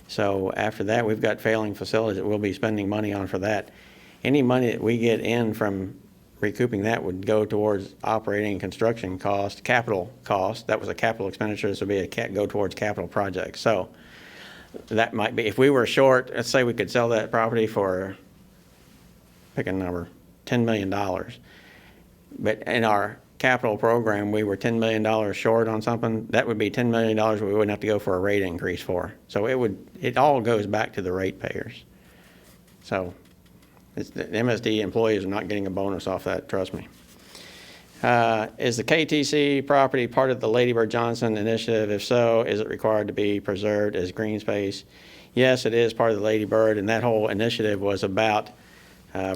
So after that, we've got failing facilities that we'll be spending money on for that. Any money that we get in from recouping that would go towards operating and construction cost, capital cost. That was a capital expenditure. This would be go towards capital projects. So that might be, if we were short, let's say we could sell that property for, pick a number, $10 million. But in our capital program, we were $10 million short on something. That would be $10 million we wouldn't have to go for a rate increase for. So it all goes back to the ratepayers. So the MSD employees are not getting a bonus off that, trust me. Is the KTC property part of the Lady Bird Johnson initiative? If so, is it required to be preserved as green space? Yes, it is part of the Lady Bird, and that whole initiative was about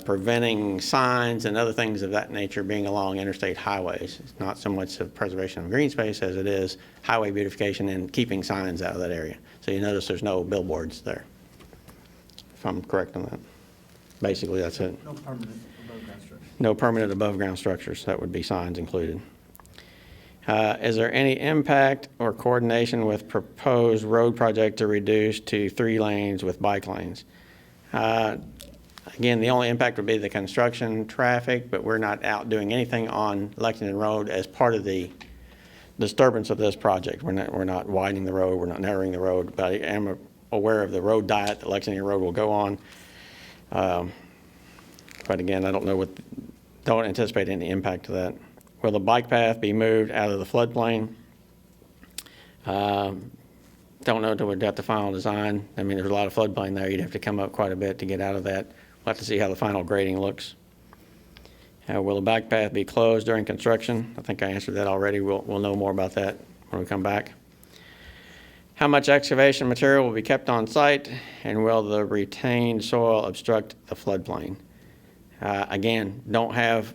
preventing signs and other things of that nature being along interstate highways. It's not so much the preservation of green space as it is highway beautification and keeping signs out of that area. So you notice there's no billboards there, if I'm correct on that. Basically, that's it. No permanent above ground structure. No permanent above ground structures. That would be signs included. Is there any impact or coordination with proposed road project to reduce to 3 lanes with bike lanes? Again, the only impact would be the construction traffic, but we're not out doing anything on Lexington Road as part of the disturbance of this project. We're not widening the road. We're not narrowing the road. But I am aware of the road diet that Lexington Road will go on. But again, I don't anticipate any impact to that. Will the bike path be moved out of the floodplain? Don't know until we've got the final design. I mean, there's a lot of floodplain there. You'd have to come up quite a bit to get out of that. We'll have to see how the final grading looks. Will the bike path be closed during construction? I think I answered that already. We'll know more about that when we come back. How much excavation material will be kept on site, and will the retained soil obstruct the floodplain? Again,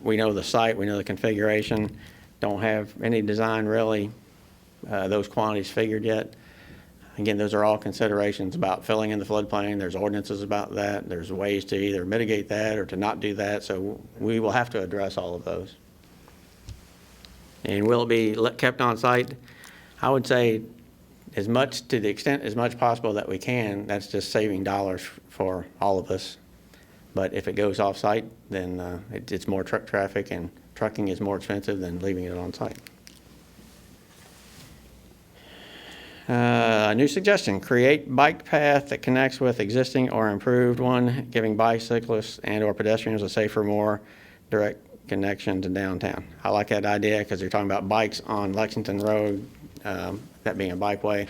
we know the site, we know the configuration, don't have any design really, those quantities figured yet. Again, those are all considerations about filling in the floodplain. There's ordinances about that. There's ways to either mitigate that or to not do that. So we will have to address all of those. And will it be kept on site? I would say as much possible that we can. That's just saving dollars for all of us. But if it goes off site, then it's more truck traffic, and trucking is more expensive than leaving it on site. A new suggestion: create bike path that connects with existing or improved one, giving bicyclists and/or pedestrians a safer, more direct connection to downtown. I like that idea because you're talking about bikes on Lexington Road, that being a bikeway.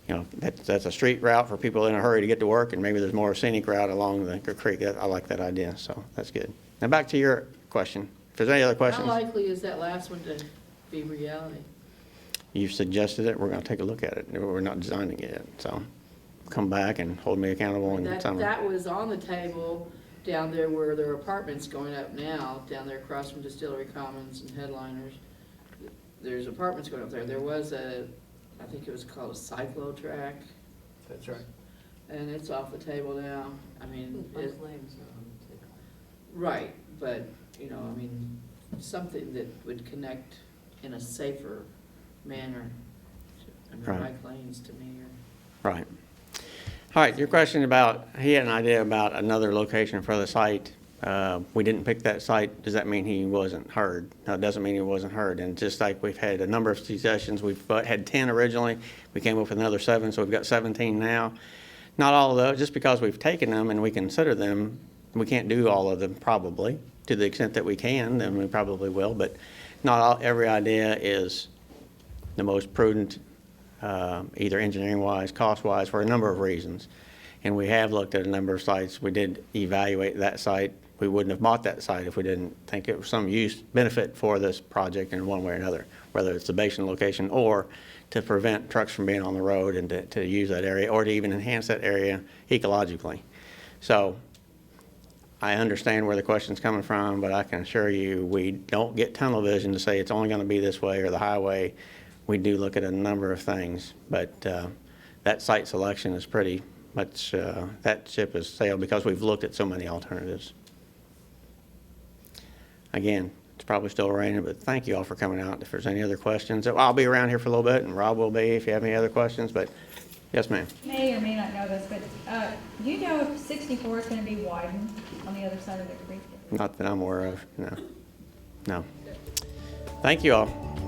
You know, that's a street route for people in a hurry to get to work, and maybe there's more scenic route along the creek. I like that idea, so that's good. Now back to your question. If there's any other questions. How likely is that last one to be reality? You've suggested it. We're going to take a look at it. We're not designing it yet, so come back and hold me accountable in the summer. That was on the table down there where there are apartments going up now, down there across from Distillery Commons and Headliners. There's apartments going up there. There was I think it was called a cyclo track. That's right. and it's off the table now. I mean, Both lanes are on the table. right, but, you know, I mean, something that would connect in a safer manner. I mean, Right. bike lanes to me are. Right. All right, your question about, he had an idea about another location for the site. We didn't pick that site. Does that mean he wasn't heard? No, it doesn't mean he wasn't heard. And just like we've had a number of suggestions, we've had 10 originally. We came up with another 7, so we've got 17 now. Not all of those, just because we've taken them and we consider them, we can't do all of them probably. To the extent that we can, then we probably will. But not all, every idea is the most prudent, either engineering-wise, cost-wise, for a number of reasons. And we have looked at a number of sites. We did evaluate that site. We wouldn't have bought that site if we didn't think it was some benefit for this project in one way or another, whether it's the Basin location or to prevent trucks from being on the road and to use that area, or to even enhance that area ecologically. So I understand where the question's coming from, but I can assure you we don't get tunnel vision to say it's only going to be this way or the highway. We do look at a number of things, but that site selection is pretty much, that ship has sailed because we've looked at so many alternatives. Again, it's probably still raining, but thank you all for coming out. If there's any other questions, I'll be around here for a little bit, and Rob will be if you have any other questions, but yes, ma'am. May or may not know this, but do you know if 64 is going to be widened on the other side of the creek? Not that I'm aware of, no. No. Thank you all.